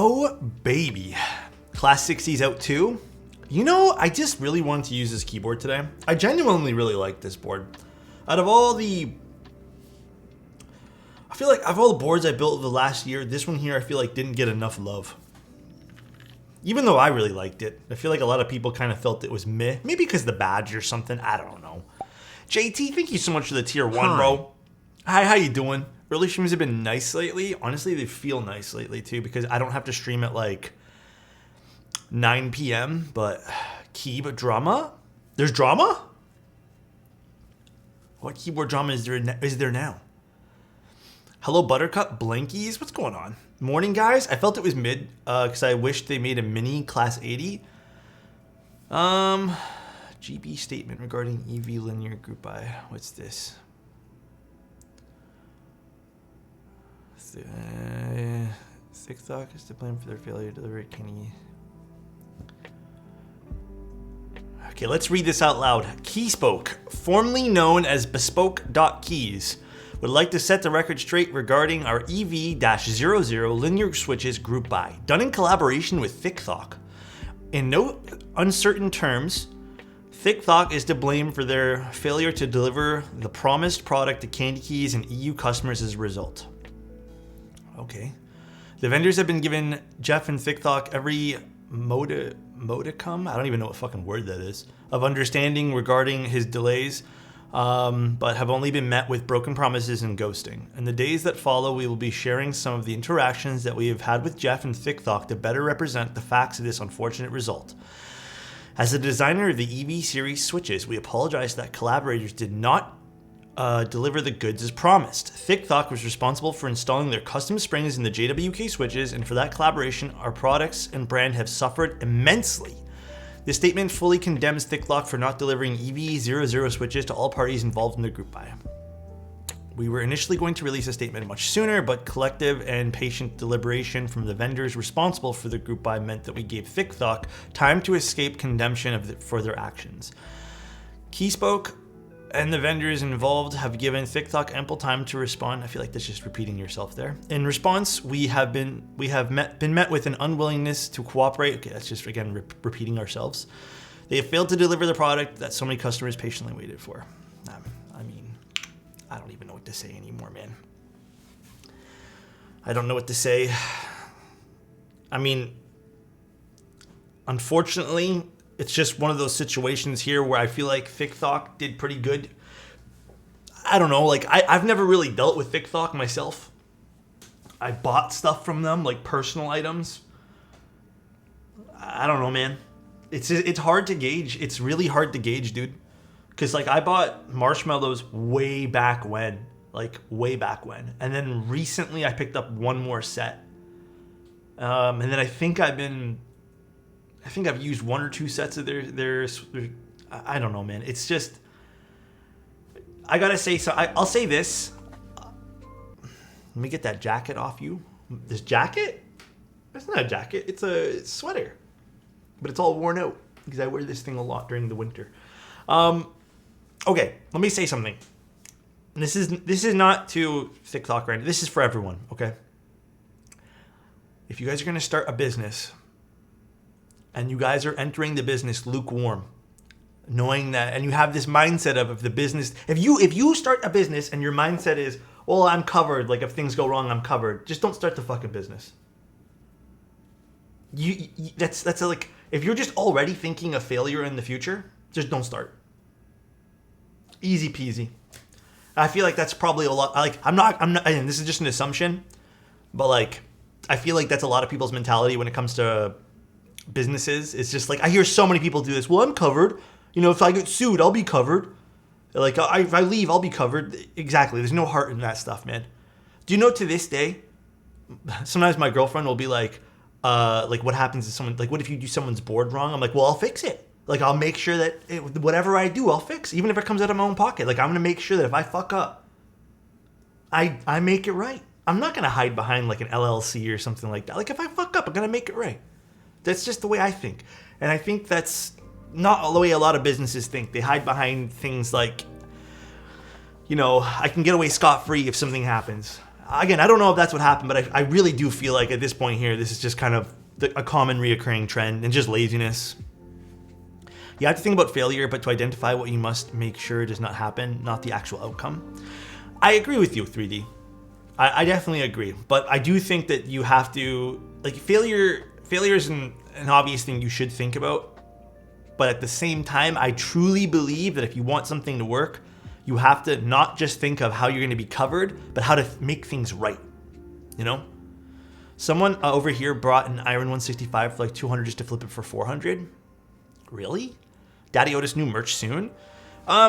Oh, baby. Class 60's out too. You know, I just really wanted to use this keyboard today. I genuinely really like this board. Out of all the... I feel like of all the boards I built over the last year, this one here I feel like didn't get enough love. Even though I really liked it. I feel like a lot of people kind of felt it was meh. Maybe because of the badge or something. I don't know. JT, thank you so much for the tier 1, bro. Hi, how you doing? Early streams have been nice lately. Honestly, they feel nice lately too because I don't have to stream at like 9 p.m. But keyboard drama? There's drama? What keyboard drama is there now? Hello, Buttercup, Blankies. What's going on? Morning, guys. I felt it was mid because I wished they made a mini class 80. GB statement regarding EV linear group by. What's this? Thick Thought is to blame for their failure to deliver Kenny. Okay, let's read this out loud. Keyspoke, formerly known as Bespoke.keys, would like to set the record straight regarding our EV-00 linear switches group buy, done in collaboration with Thick Thought. In no uncertain terms, Thick Thought is to blame for their failure to deliver the promised product to Candy Keys and EU customers as a result. Okay. The vendors have been given Jeff and Thick Thought every modicum, I don't even know what fucking word that is, of understanding regarding his delays, but have only been met with broken promises and ghosting. In the days that follow, we will be sharing some of the interactions that we have had with Jeff and Thick Thought to better represent the facts of this unfortunate result. As the designer of the EV series switches, we apologize that collaborators did not deliver the goods as promised. Thick Thought was responsible for installing their custom springs in the JWK switches, and for that collaboration, our products and brand have suffered immensely. This statement fully condemns Thick Thought for not delivering EV00 switches to all parties involved in the group buy. We were initially going to release a statement much sooner, but collective and patient deliberation from the vendors responsible for the group buy meant that we gave Thick Thought time to escape condemnation for their actions. Keyspoke and the vendors involved have given Thick Thought ample time to respond. I feel like that's just repeating yourself there. In response, we have been met with an unwillingness to cooperate. Okay, that's just again repeating ourselves. They have failed to deliver the product that so many customers patiently waited for. I mean, I don't even know what to say anymore, man. I don't know what to say. I mean, unfortunately, it's just one of those situations here where I feel like Thick Thought did pretty good. I don't know, like I've never really dealt with Thick Thought myself. I bought stuff from them, like personal items. I don't know, man. It's hard to gauge. It's really hard to gauge, dude. Because like I bought marshmallows way back when. And then recently I picked up one more set. And then I think I've used one or two sets of their I don't know, man. It's just, I gotta say, so I'll say this. Let me get that jacket off you. This jacket? It's not a jacket. It's a sweater. But it's all worn out because I wear this thing a lot during the winter. Okay, let me say something. This is not to Thick Thought, right? This is for everyone, okay? If you guys are gonna start a business, and you guys are entering the business lukewarm, knowing that, and you have this mindset of the business. If you start a business and your mindset is, well, I'm covered. Like if things go wrong, I'm covered. Just don't start the fucking business. That's like, if you're just already thinking of failure in the future, just don't start. Easy peasy. I feel like that's probably a lot. Like I'm not. And this is just an assumption, but like I feel like that's a lot of people's mentality when it comes to businesses. It's just like I hear so many people do this. Well, I'm covered. You know, if I get sued, I'll be covered. Like if I leave, I'll be covered. Exactly. There's no heart in that stuff, man. Do you know to this day, sometimes my girlfriend will be like what happens to someone? Like, what if you do someone's board wrong? I'm like, well, I'll fix it. Like, I'll make sure that whatever I do, I'll fix, even if it comes out of my own pocket. Like, I'm gonna make sure that if I fuck up, I make it right. I'm not gonna hide behind like an LLC or something like that. Like, if I fuck up, I'm gonna make it right. That's just the way I think. And I think that's not the way a lot of businesses think. They hide behind things like, you know, I can get away scot-free if something happens. again, I don't know if that's what happened, but I really do feel like at this point here, this is just kind of a common reoccurring trend and just laziness. You have to think about failure, but to identify what you must make sure does not happen, not the actual outcome. I agree with you, 3D. I definitely agree, but I do think that you have to, like, failure is an obvious thing you should think about. But at the same time, I truly believe that if you want something to work, you have to not just think of how you're going to be covered, but how to make things right. You know? Someone over here brought an Iron 165 for like 200 just to flip it for 400. Really? Daddy Otis new merch soon?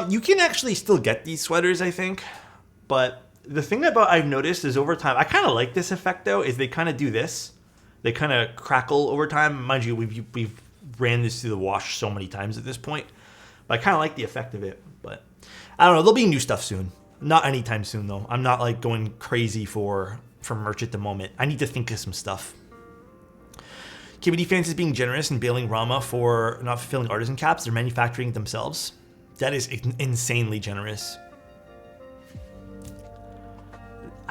You can actually still get these sweaters, I think. But the thing about I've noticed is over time, I kind of like this effect though, is they kind of do this. They kind of crackle over time. Mind you, we've ran this through the wash so many times at this point. But I kind of like the effect of it. But I don't know. There'll be new stuff soon. Not anytime soon, though. I'm not like going crazy for merch at the moment. I need to think of some stuff. KBD fans is being generous and bailing Rama for not fulfilling artisan caps. They're manufacturing it themselves. That is insanely generous.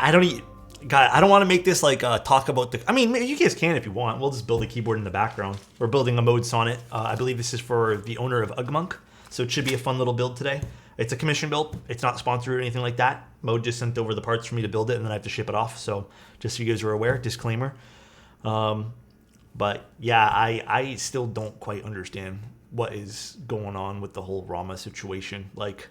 I don't want to make this like talk about the... I mean, you guys can if you want. We'll just build a keyboard in the background. We're building a mode Sonnet. I believe this is for the owner of Ugmonk. So it should be a fun little build today. It's a commission build. It's not sponsored or anything like that. Mode just sent over the parts for me to build it, and then I have to ship it off. So just so you guys are aware, disclaimer. But yeah, I still don't quite understand what is going on with the whole Rama situation. Like...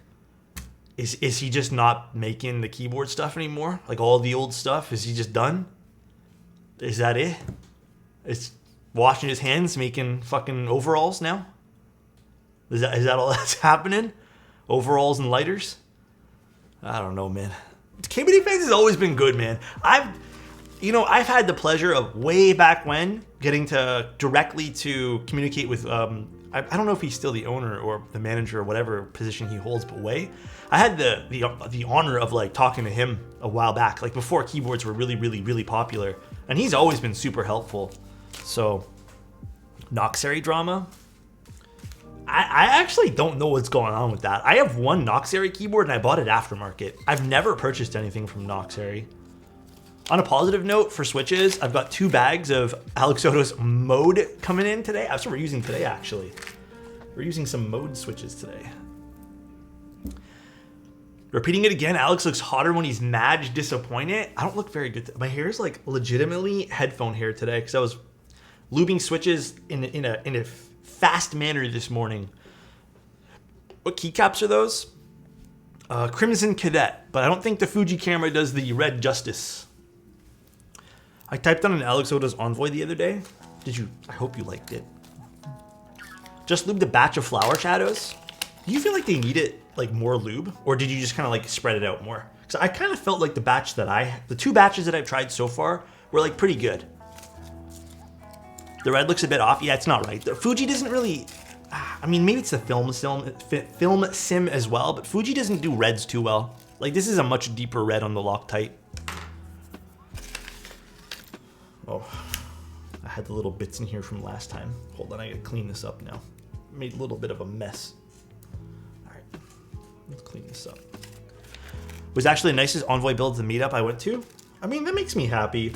Is he just not making the keyboard stuff anymore? Like all the old stuff? Is he just done? Is that it? It's washing his hands, making fucking overalls now? Is that all that's happening? Overalls and lighters? I don't know, man. KBD fans has always been good, man. I've had the pleasure of way back when getting to directly to communicate with I don't know if he's still the owner or the manager or whatever position he holds, but I had the honor of like talking to him a while back, like before keyboards were really, really, really popular, and he's always been super helpful. So, Noxary drama. I actually don't know what's going on with that. I have one Noxary keyboard and I bought it aftermarket. I've never purchased anything from Noxary. On a positive note for switches, I've got 2 bags of Alex Soto's mode coming in today. That's what we're using today, actually. We're using some mode switches today. Repeating it again, Alex looks hotter when he's mad, disappointed. I don't look very good. My hair is like legitimately headphone hair today because I was lubing switches in a fast manner this morning. What keycaps are those? Crimson Cadet, but I don't think the Fuji camera does the red justice. I typed on an Alex Soto's Envoy the other day. I hope you liked it. Just lubed a batch of flower shadows. Do you feel like they needed like more lube, or did you just kind of like spread it out more? Because I kind of felt like the 2 batches that I've tried so far were like pretty good. The red looks a bit off. Yeah, it's not right. The Fuji doesn't really... I mean, maybe it's the film sim as well, but Fuji doesn't do reds too well. Like, this is a much deeper red on the Loctite. Oh, I had the little bits in here from last time. Hold on, I gotta clean this up now. Made a little bit of a mess. All right, let's clean this up. It was actually the nicest Envoy build at the meetup I went to. I mean, that makes me happy.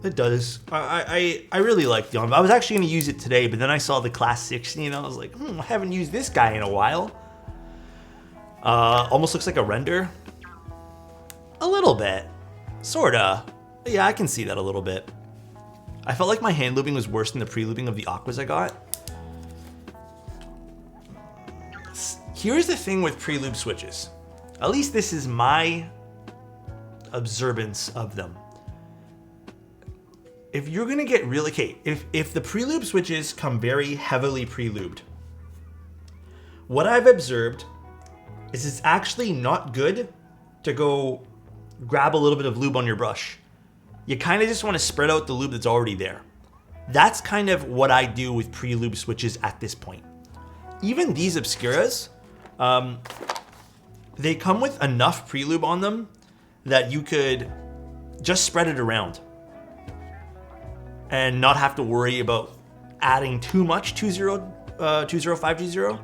It does. I really like the Envoy. I was actually gonna use it today, but then I saw the Class 60 and I was like, I haven't used this guy in a while. Almost looks like a render. A little bit. Sorta. Yeah, I can see that a little bit. I felt like my hand lubing was worse than the pre-lubing of the Aquas I got. Here's the thing with pre-lube switches. At least this is my observance of them. If you're gonna get really... Okay, if the pre-lube switches come very heavily pre-lubed, what I've observed is it's actually not good to go grab a little bit of lube on your brush. You kind of just want to spread out the lube that's already there. That's kind of what I do with pre-lube switches at this point. Even these Obscuras, they come with enough pre-lube on them that you could just spread it around and not have to worry about adding too much 20520.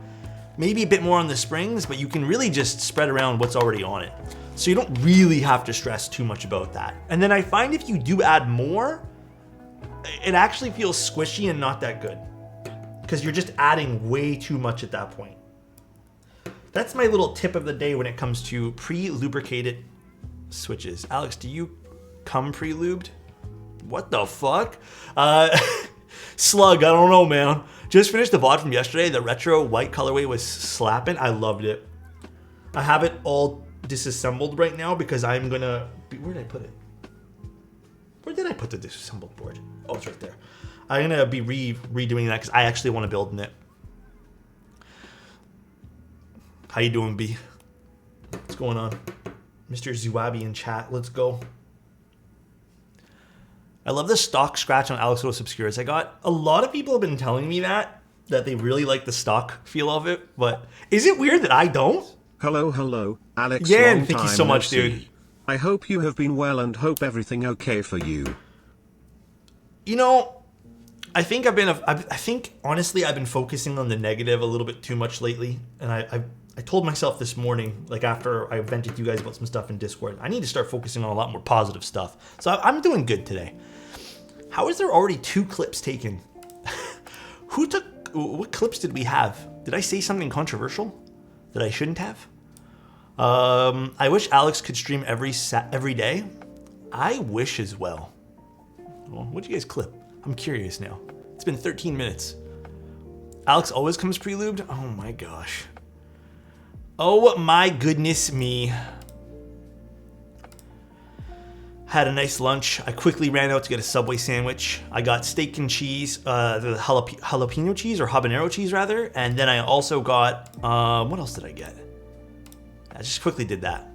Maybe a bit more on the springs, but you can really just spread around what's already on it. So you don't really have to stress too much about that. And then I find if you do add more, it actually feels squishy and not that good, because you're just adding way too much at that point. That's my little tip of the day when it comes to pre-lubricated switches. Alex, do you come pre-lubed? What the fuck? Slug, I don't know, man. Just finished the VOD from yesterday. The retro white colorway was slapping. I loved it. I have it all disassembled right now because I'm gonna... Where did I put it? Where did I put the disassembled board? Oh, it's right there. I'm gonna be redoing that because I actually want to build in it. How you doing, B? What's going on? Mr. Zuabi in chat. Let's go. I love the stock scratch on Alex Los Obscuros I got. A lot of people have been telling me that they really like the stock feel of it, but is it weird that I don't? Hello, Alex. Yeah, and thank you so much, dude. I hope you have been well and hope everything okay for you. You know, I think honestly I've been focusing on the negative a little bit too much lately, and I told myself this morning, like after I vented to you guys about some stuff in Discord, I need to start focusing on a lot more positive stuff. So I'm doing good today. How is there already 2 clips taken? What clips did we have? Did I say something controversial that I shouldn't have? I wish Alex could stream every day. I wish as well. Well, what'd you guys clip? I'm curious now. It's been 13 minutes. Alex always comes pre-lubed? Oh my gosh. Oh my goodness me. Had a nice lunch. I quickly ran out to get a Subway sandwich. I got steak and cheese, the jalapeno cheese, or habanero cheese rather. And then I also got, what else did I get? I just quickly did that.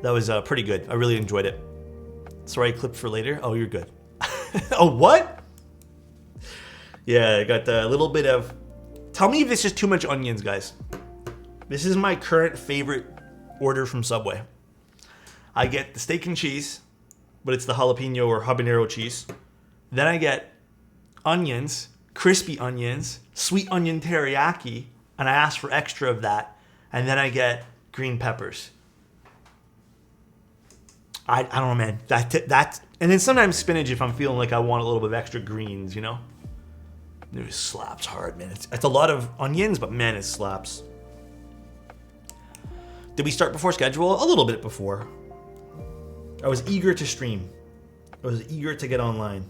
That was pretty good. I really enjoyed it. Sorry, clip for later. Oh, you're good. Oh, what? Yeah, I got a little bit of... Tell me if this is too much onions, guys. This is my current favorite order from Subway. I get the steak and cheese, but it's the jalapeno or habanero cheese. Then I get onions, crispy onions, sweet onion teriyaki, and I ask for extra of that. And then I get green peppers. I don't know, man. That and then sometimes spinach if I'm feeling like I want a little bit of extra greens, you know? It slaps hard, man. It's a lot of onions, but man, it slaps. Did we start before schedule? A little bit before. I was eager to stream. I was eager to get online.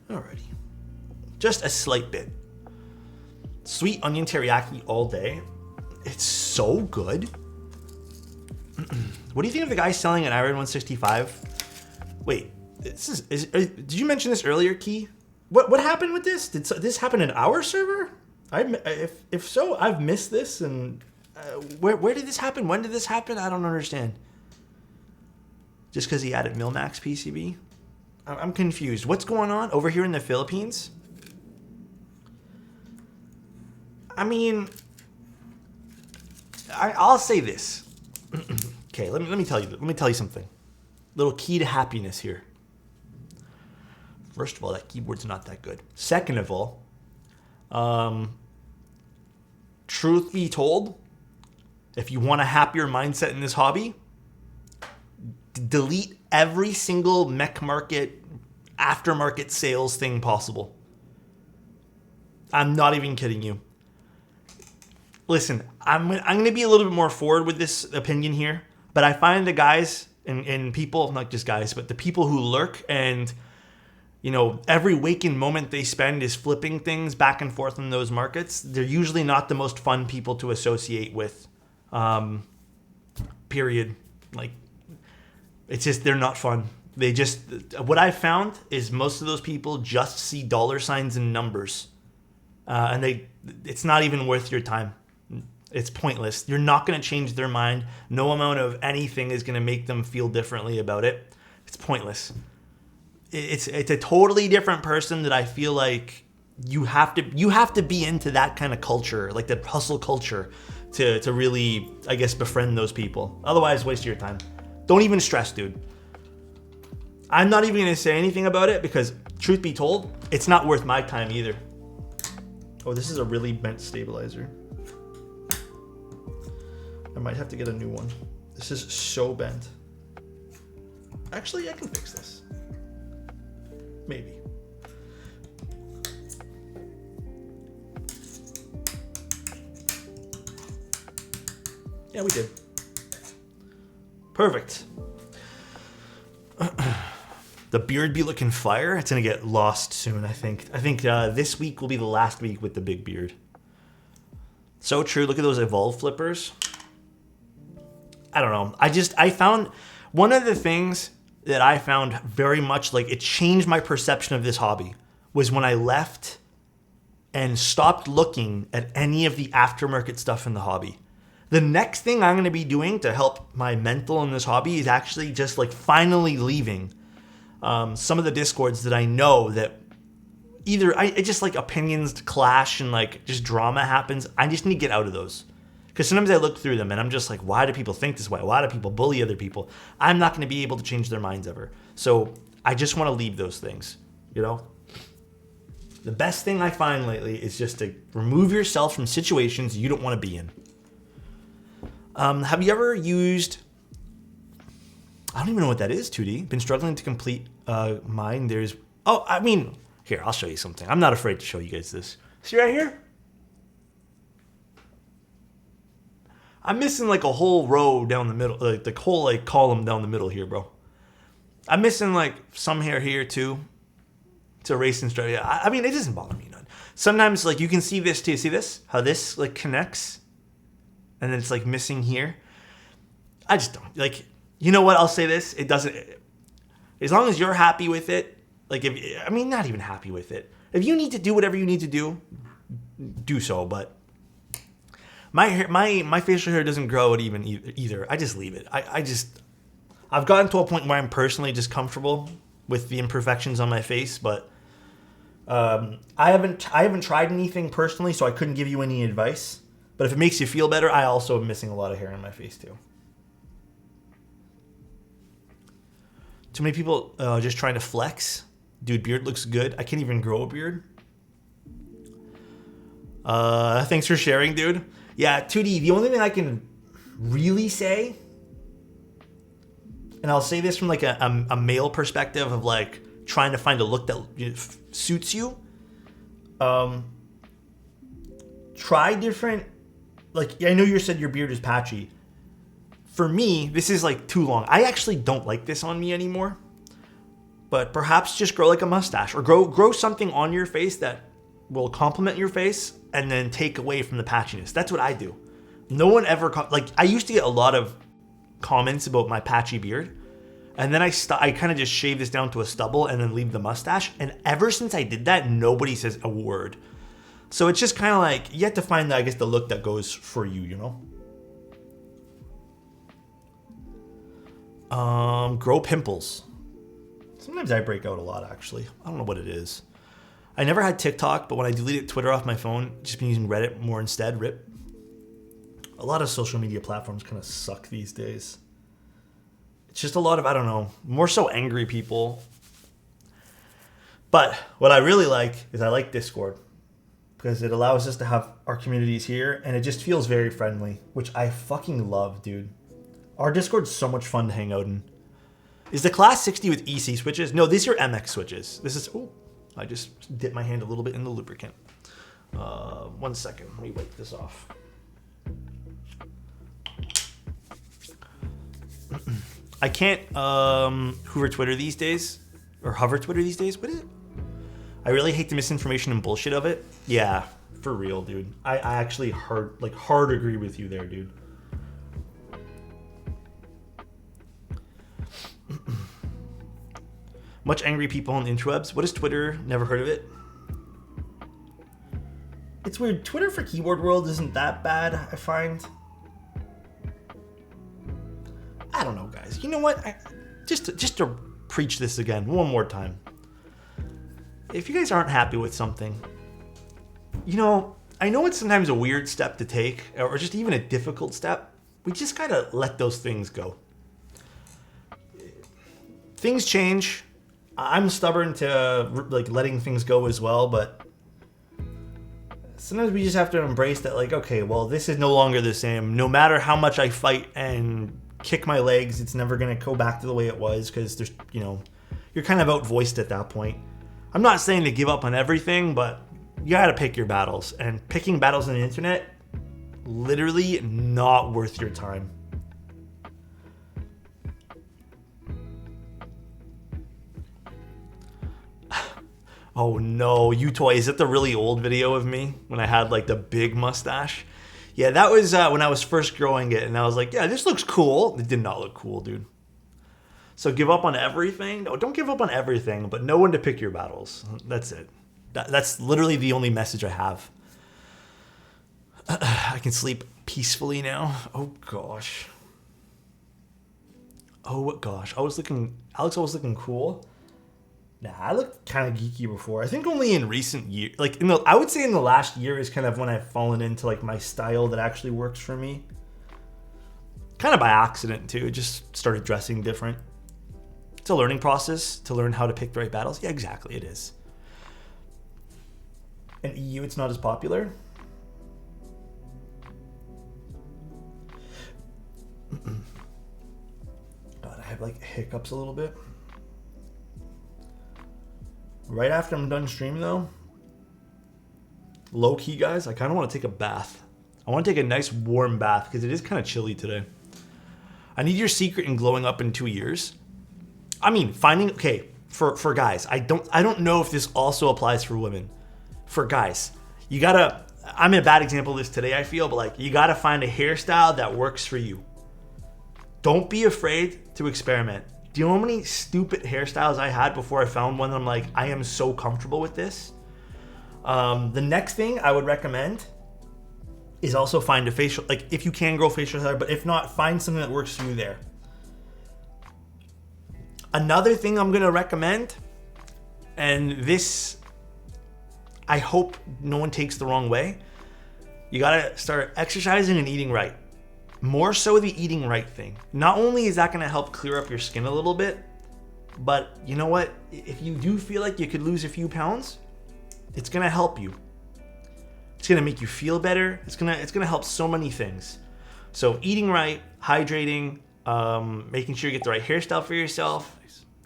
Alrighty. Just a slight bit. Sweet onion teriyaki all day. It's so good. What do you think of the guy selling an Iron 165? Wait, did you mention this earlier, Key? What happened with this? Did this happen in our server? If so, I've missed this. And where did this happen? When did this happen? I don't understand. Just because he added Milmax PCB? I'm confused. What's going on over here in the Philippines? I mean, I'll say this. Okay, let me tell you something. Little key to happiness here. First of all, that keyboard's not that good. Second of all, truth be told, if you want a happier mindset in this hobby, delete every single mech market, aftermarket sales thing possible. I'm not even kidding you. Listen, I'm going to be a little bit more forward with this opinion here, but I find the guys and people, not just guys, but the people who lurk and, you know, every waking moment they spend is flipping things back and forth in those markets. They're usually not the most fun people to associate with, period. Like, it's just, they're not fun. They just, what I've found is most of those people just see dollar signs and numbers. And it's not even worth your time. It's pointless. You're not going to change their mind. No amount of anything is going to make them feel differently about it. It's pointless. It's a totally different person that I feel like you have to be into that kind of culture, like the hustle culture, to really, I guess, befriend those people. Otherwise, waste your time. Don't even stress, dude. I'm not even going to say anything about it because, truth be told, it's not worth my time either. Oh, this is a really bent stabilizer. I might have to get a new one. This is so bent. Actually, I can fix this. Maybe. Yeah, we did. Perfect. The beard be looking fire. It's gonna get lost soon, I think. I think this week will be the last week with the big beard. So true. Look at those evolve flippers. I don't know. I found one of the things that I found very much like it changed my perception of this hobby was when I left and stopped looking at any of the aftermarket stuff in the hobby. The next thing I'm going to be doing to help my mental in this hobby is actually just like finally leaving some of the discords that I know that either it just like opinions clash and like just drama happens. I just need to get out of those. Because sometimes I look through them and I'm just like, why do people think this way? Why do people bully other people? I'm not going to be able to change their minds ever. So I just want to leave those things, you know? The best thing I find lately is just to remove yourself from situations you don't want to be in. Have you ever used... I don't even know what that is, 2D. Been struggling to complete mine. There's... Oh, I mean... Here, I'll show you something. I'm not afraid to show you guys this. See right here? I'm missing like a whole row down the middle, like the whole like column down the middle here, bro. I'm missing like some hair here too. To erase and start. Yeah, I mean, it doesn't bother me none. Sometimes like you can see this too. See this? How this like connects, and then it's like missing here. I just don't like. You know what? I'll say this. It doesn't. As long as you're happy with it, like not even happy with it. If you need to do whatever you need to do, do so. But my hair, my facial hair doesn't grow it even either. I just leave it. I've gotten to a point where I'm personally just comfortable with the imperfections on my face, but I haven't tried anything personally, so I couldn't give you any advice. But if it makes you feel better, I also am missing a lot of hair on my face too. Too many people just trying to flex. Dude, beard looks good. I can't even grow a beard. Thanks for sharing, dude. Yeah, 2D, the only thing I can really say, and I'll say this from like a male perspective of like trying to find a look that suits you. Try different, like I know you said your beard is patchy. For me, this is like too long. I actually don't like this on me anymore. But perhaps just grow like a mustache or grow something on your face that will complement your face and then take away from the patchiness. That's what I do. No one ever like I used to get a lot of comments about my patchy beard, and then I kind of just shave this down to a stubble and then leave the mustache. And ever since I did that, nobody says a word. So it's just kind of like you have to find I guess the look that goes for you, you know. Grow pimples. Sometimes I break out a lot, actually. I don't know what it is. I never had TikTok, but when I deleted Twitter off my phone, just been using Reddit more instead. RIP. A lot of social media platforms kind of suck these days. It's just a lot of, I don't know, more so angry people. But what I really like is I like Discord because it allows us to have our communities here, and it just feels very friendly, which I fucking love, dude. Our Discord's so much fun to hang out in. Is the class 60 with EC switches? No, these are MX switches. This is... Oh, I just dipped my hand a little bit in the lubricant. 1 second. Let me wipe this off. I can't hover Twitter these days. Or hover Twitter these days. What is it? I really hate the misinformation and bullshit of it. Yeah, for real, dude. I actually hard agree with you there, dude. Much angry people on the interwebs. What is Twitter? Never heard of it. It's weird. Twitter for keyboard world isn't that bad, I find. I don't know, guys. You know what? Just to preach this again one more time. If you guys aren't happy with something, you know, I know it's sometimes a weird step to take, or just even a difficult step. We just gotta let those things go. Things change. I'm stubborn to like letting things go as well, but sometimes we just have to embrace that, like, okay, well, this is no longer the same. No matter how much I fight and kick my legs, it's never going to go back to the way it was, because there's, you know, you're kind of outvoiced at that point. I'm not saying to give up on everything, but you got to pick your battles. And picking battles on the internet, literally not worth your time. Oh no, U-Toy, is it the really old video of me when I had like the big mustache? Yeah, that was when I was first growing it, and I was like, yeah, this looks cool. It did not look cool, dude. So give up on everything? No, don't give up on everything, but know when to pick your battles. That's it. That's literally the only message I have. I can sleep peacefully now. Oh gosh. Oh gosh. Alex, I was looking cool. Nah, I looked kind of geeky before. I think only in recent years, like I would say in the last year is kind of when I've fallen into like my style that actually works for me. Kind of by accident too. Just started dressing different. It's a learning process to learn how to pick the right battles. Yeah, exactly, it is. In EU, it's not as popular. God, I have like hiccups a little bit. Right after I'm done streaming though, low key guys, I kind of want to take a bath. I want to take a nice warm bath because it is kind of chilly today. I need your secret in glowing up in 2 years. I mean, okay, for guys, I don't know if this also applies for women. For guys, you gotta, I'm in a bad example of this today, I feel, but like, you gotta find a hairstyle that works for you. Don't be afraid to experiment. Do you know how many stupid hairstyles I had before I found one that I'm like, I am so comfortable with this? The next thing I would recommend is also find a facial, like if you can grow facial hair, but if not, find something that works for you there. Another thing I'm gonna recommend, and this, I hope no one takes the wrong way, you gotta start exercising and eating right. More so the eating right thing. Not only is that gonna help clear up your skin a little bit, but you know what? If you do feel like you could lose a few pounds, it's gonna help you. It's gonna make you feel better. It's gonna help so many things. So eating right, hydrating, making sure you get the right hairstyle for yourself,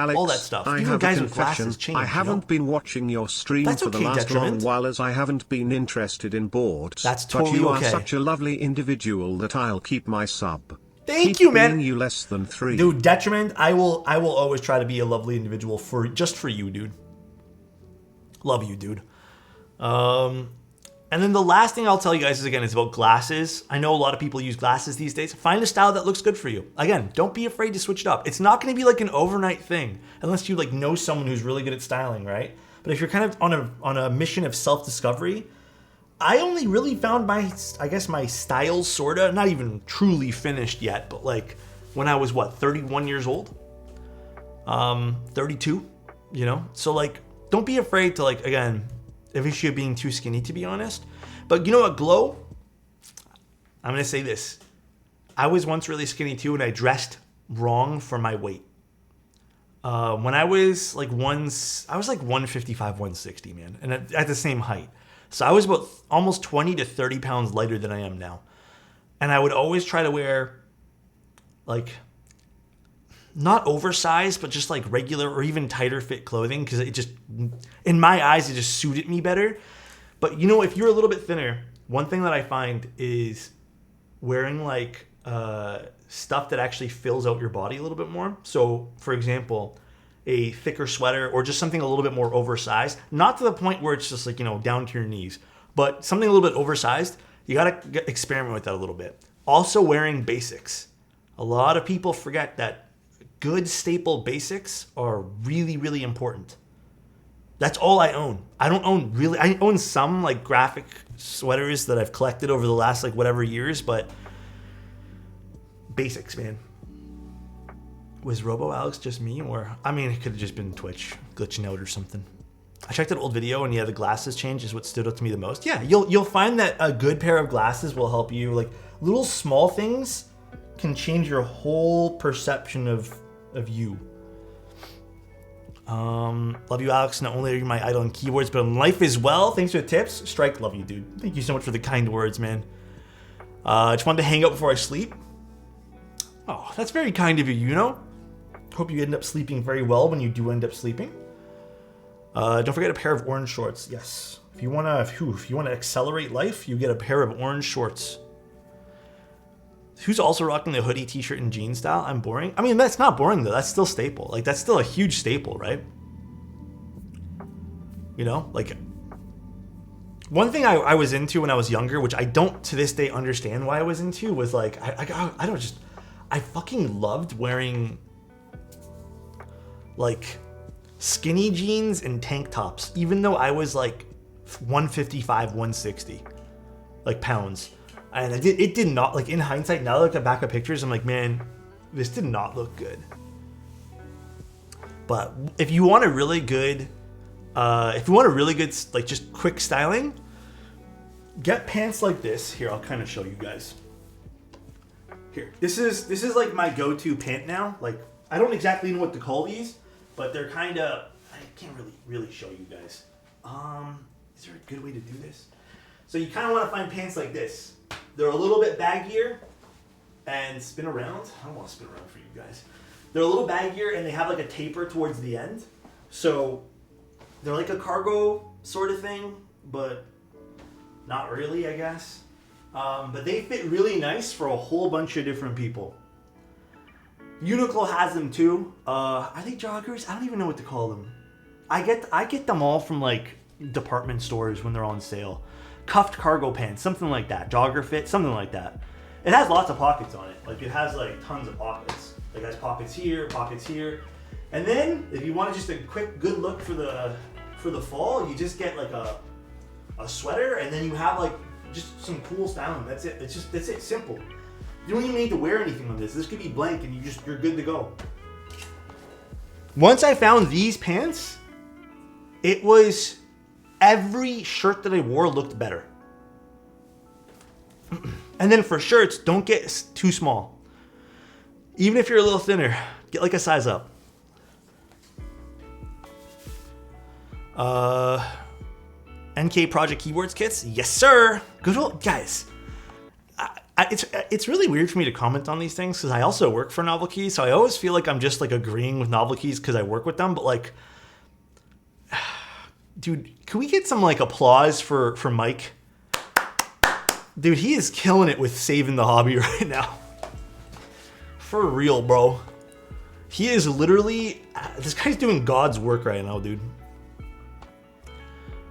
Alex, all that stuff. I Even have guys a with confession. glasses change. I haven't been watching your stream That's for the okay, last Detriment. long while, as I haven't been interested in boards. That's totally but you okay. are such a lovely individual that I'll keep my sub. Thank you, man. Being you less than 3. Dude, Detriment, I will always try to be a lovely individual just for you, dude. Love you, dude. And then the last thing I'll tell you guys is about glasses. I know a lot of people use glasses these days. Find a style that looks good for you. Again, don't be afraid to switch it up. It's not going to be like an overnight thing unless you like know someone who's really good at styling, right? But if you're kind of on a mission of self-discovery, I only really found my style sorta, not even truly finished yet, but like when I was 31 years old? 32, you know? So like, don't be afraid to like, again, if you're being too skinny, to be honest. But you know what, glow? I'm gonna say this. I was once really skinny too, and I dressed wrong for my weight. When I was like 155, 160, man, and at the same height. So I was about almost 20 to 30 pounds lighter than I am now. And I would always try to wear like, not oversized, but just like regular or even tighter fit clothing, because it just, in my eyes, it just suited me better. But you know, if you're a little bit thinner, one thing that I find is wearing like stuff that actually fills out your body a little bit more. So for example, a thicker sweater or just something a little bit more oversized, not to the point where it's just like, you know, down to your knees, but something a little bit oversized. You got to experiment with that a little bit. Also wearing basics. A lot of people forget that good staple basics are really, really important. That's all I own. I don't own really, I own some like graphic sweaters that I've collected over the last like whatever years, but basics, man. Was Robo Alex just me, or, I mean, it could have just been Twitch glitching out or something. I checked an old video, and yeah, the glasses change is what stood out to me the most. Yeah, you'll find that a good pair of glasses will help you. Like, little small things can change your whole perception of you. Love you, Alex. Not only are you my idol in keyboards, but in life as well. Thanks for the tips. Strike, love you, dude. Thank you so much for the kind words, man. Just wanted to hang out before I sleep. Oh, that's very kind of you, you know? Hope you end up sleeping very well when you do end up sleeping. Don't forget a pair of orange shorts. Yes. If you wanna accelerate life, you get a pair of orange shorts. Who's also rocking the hoodie, t-shirt, and jean style? I'm boring. I mean, that's not boring though. That's still staple. Like, that's still a huge staple, right? You know, like, one thing I was into when I was younger, which I don't to this day understand why I was into, was like, I fucking loved wearing like skinny jeans and tank tops, even though I was like 155, 160, like pounds. And it did not, like, in hindsight, now that I look at back at pictures, I'm like, man, this did not look good. But if you want a really good, like, just quick styling, get pants like this. Here, I'll kind of show you guys. Here, this is like my go-to pant now. Like, I don't exactly know what to call these, but they're kind of, I can't really show you guys. Is there a good way to do this? So you kind of want to find pants like this. They're a little bit baggier and spin around. I don't want to spin around for you guys. They're a little baggier and they have like a taper towards the end. So they're like a cargo sort of thing, but not really, I guess. But they fit really nice for a whole bunch of different people. Uniqlo has them too. Are they joggers? I don't even know what to call them. I get them all from like department stores when they're on sale. Cuffed cargo pants, something like that. Jogger fit, something like that. It has lots of pockets on it. Like, it has like tons of pockets. Like, it has pockets here. And then if you want just a quick good look for the fall, you just get like a sweater, and then you have like just some cool styling. That's it. That's it. Simple. You don't even need to wear anything on this. This could be blank and you're good to go. Once I found these pants, it was every shirt that I wore looked better. And then for shirts, don't get too small. Even if you're a little thinner, get like a size up. NK Project keyboards kits? Yes, sir. Good old guys. It's really weird for me to comment on these things because I also work for Novel Keys, so I always feel like I'm just like agreeing with Novel Keys because I work with them. But like, dude, can we get some like applause for Mike? Dude, he is killing it with saving the hobby right now. For real, bro. He is literally, this guy's doing God's work right now, dude.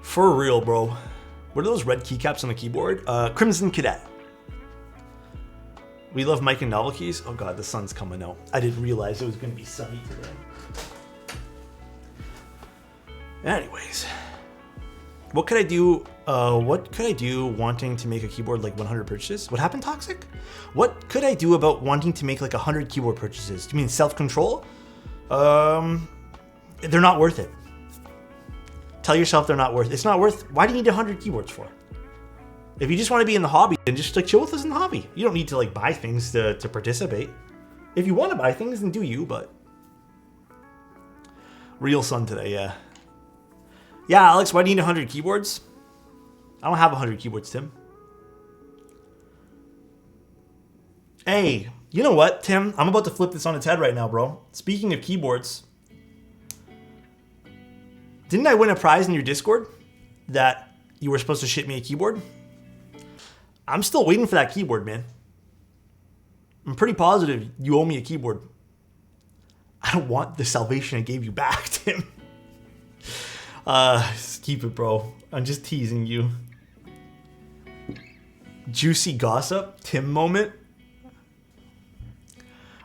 For real, bro. What are those red keycaps on the keyboard? Crimson Cadet. We love Mike and Novel Keys. Oh God, the sun's coming out. I didn't realize it was going to be sunny today. Anyways, what could I do? Wanting to make a keyboard like 100 purchases? What happened, Toxic? What could I do about wanting to make like 100 keyboard purchases? Do you mean self-control? They're not worth it. Tell yourself they're not worth it. It's not worth. Why do you need 100 keyboards for? If you just want to be in the hobby, then just like chill with us in the hobby. You don't need to like buy things to participate. If you want to buy things, then do you. But real sun today, yeah. Yeah, Alex, why do you need 100 keyboards? I don't have 100 keyboards, Tim. Hey, you know what, Tim? I'm about to flip this on its head right now, bro. Speaking of keyboards, didn't I win a prize in your Discord that you were supposed to ship me a keyboard? I'm still waiting for that keyboard, man. I'm pretty positive you owe me a keyboard. I don't want the salvation I gave you back, Tim. Just keep it, bro. I'm just teasing you. Juicy gossip, Tim moment.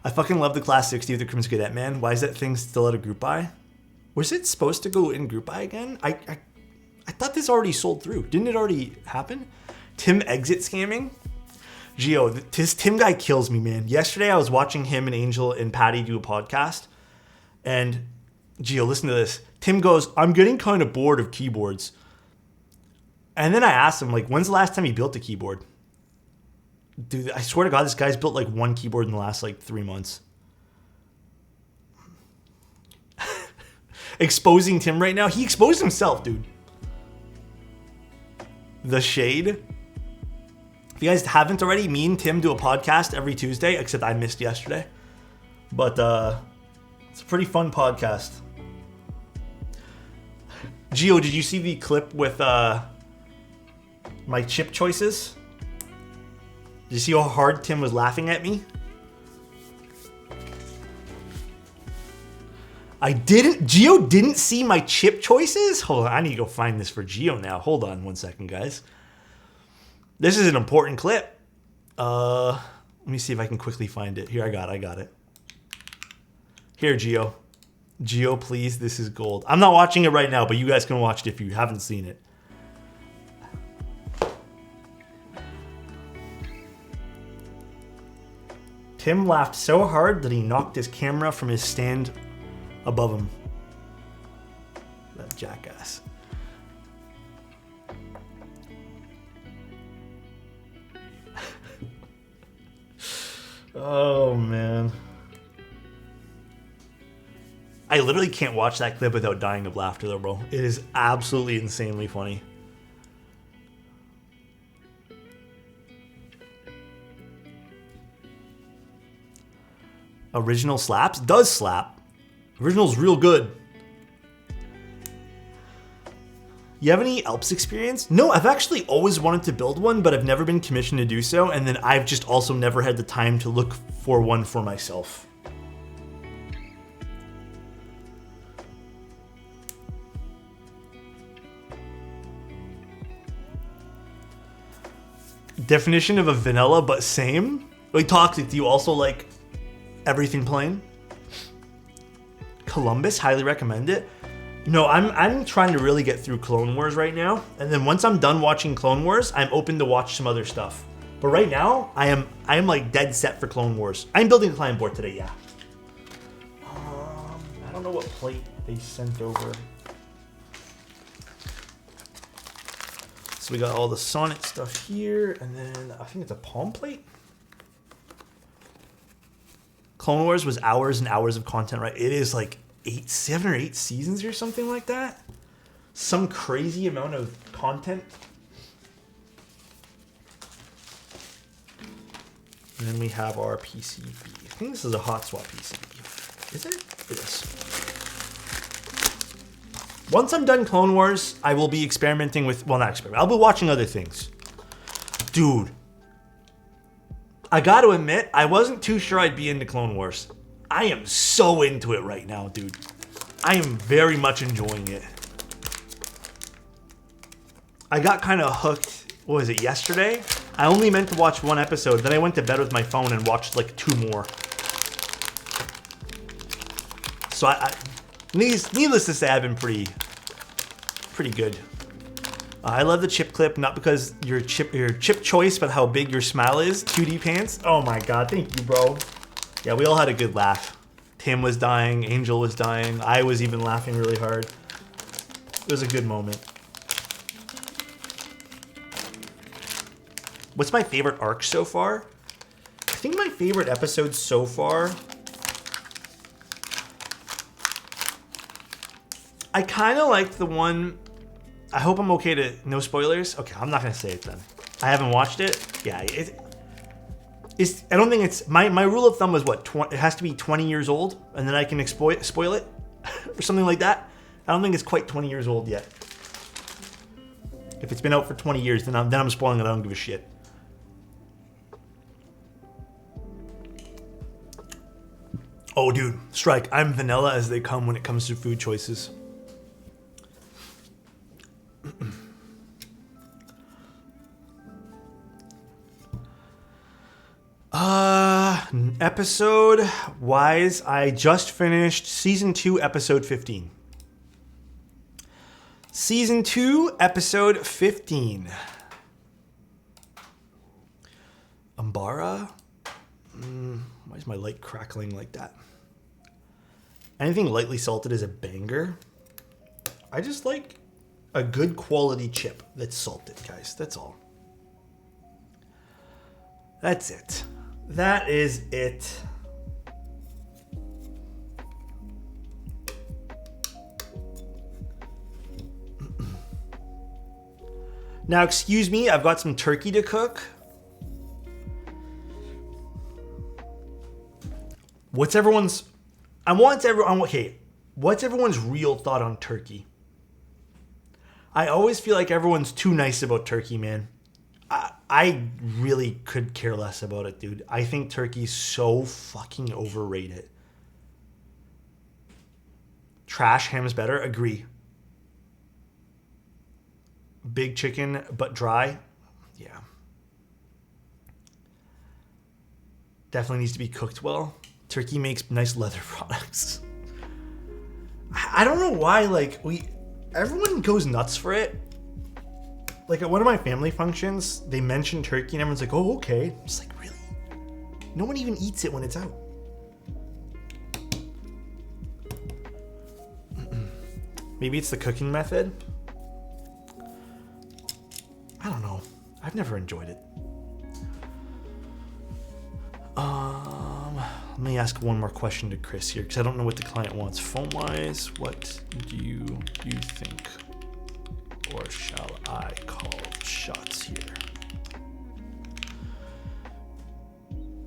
I fucking love the Class 60 with the Crimson Cadet, man. Why is that thing still at a group buy? Was it supposed to go in group buy again? I thought this already sold through. Didn't it already happen? Tim exit scamming? Gio, this Tim guy kills me, man. Yesterday I was watching him and Angel and Patty do a podcast. And Gio, listen to this. Tim goes, I'm getting kind of bored of keyboards. And then I asked him, like, when's the last time he built a keyboard? Dude, I swear to God, this guy's built like one keyboard in the last like 3 months. exposing Tim right now. He exposed himself, dude. The shade. If you guys haven't already, me and Tim do a podcast every Tuesday, except I missed yesterday. But it's a pretty fun podcast. Gio, did you see the clip with my chip choices? Did you see how hard Tim was laughing at me? Gio didn't see my chip choices? Hold on, I need to go find this for Gio now. Hold on 1 second, guys. This is an important clip. Let me see if I can quickly find it. Here, I got it. Here, Gio. Gio, please, this is gold. I'm not watching it right now, but you guys can watch it if you haven't seen it. Tim laughed so hard that he knocked his camera from his stand above him. That jackass. Oh, man. I literally can't watch that clip without dying of laughter, though, bro. It is absolutely insanely funny. Original slaps? Does slap. Original's real good. You have any Alps experience? No, I've actually always wanted to build one, but I've never been commissioned to do so. And then I've just also never had the time to look for one for myself. Definition of a vanilla, but same? Like, Toxic, do you also like everything plain? Columbus, highly recommend it. No, I'm trying to really get through Clone Wars right now, and then once I'm done watching Clone Wars, I'm open to watch some other stuff. But right now, I am like dead set for Clone Wars. I'm building a client board today, yeah. I don't know what plate they sent over. So we got all the Sonnet stuff here, and then I think it's a palm plate. Clone Wars was hours and hours of content, right? It is like 7 or 8 seasons or something like that. Some crazy amount of content. And then we have our PCB. I think this is a hot swap PCB. Is it? It is. Once I'm done Clone Wars, I will be experimenting with, well, not experiment. I'll be watching other things. Dude. I got to admit, I wasn't too sure I'd be into Clone Wars. I am so into it right now, dude. I am very much enjoying it. I got kind of hooked, what was it, yesterday? I only meant to watch 1 episode, then I went to bed with my phone and watched like 2 more. So needless to say, I've been pretty good. I love the chip clip, not because your chip choice, but how big your smile is. 2D pants. Oh my god, thank you, bro. Yeah, we all had a good laugh. Tim was dying, Angel was dying, I was even laughing really hard. It was a good moment. What's my favorite arc so far? I think my favorite episode so far, I kind of like the one, I hope I'm okay to, no spoilers? Okay, I'm not going to say it then. I haven't watched it. Yeah, I don't think it's, my rule of thumb is what, it has to be 20 years old, and then I can spoil it, or something like that. I don't think it's quite 20 years old yet. If it's been out for 20 years, then I'm spoiling it, I don't give a shit. Oh, dude, Strike, I'm vanilla as they come when it comes to food choices. Episode wise, I just finished season 2, episode 15. Season 2, episode 15. Umbara? Why is my light crackling like that? Anything lightly salted is a banger. I just like a good quality chip that's salted, guys. That's all. That's it. That is it. Now, excuse me, I've got some turkey to cook. What's everyone's... Okay, what's everyone's real thought on turkey? I always feel like everyone's too nice about turkey, man. I really could care less about it, dude. I think turkey's so fucking overrated. Trash ham's better. Agree. Big chicken, but dry. Yeah. Definitely needs to be cooked well. Turkey makes nice leather products. I don't know why, like, everyone goes nuts for it. Like, at one of my family functions, they mentioned turkey and everyone's like, oh, okay. I'm just like, really? No one even eats it when it's out. Maybe it's the cooking method. I don't know. I've never enjoyed it. Let me ask one more question to Chris here, because I don't know what the client wants. Phone-wise, what do you think? Or shall I call shots here?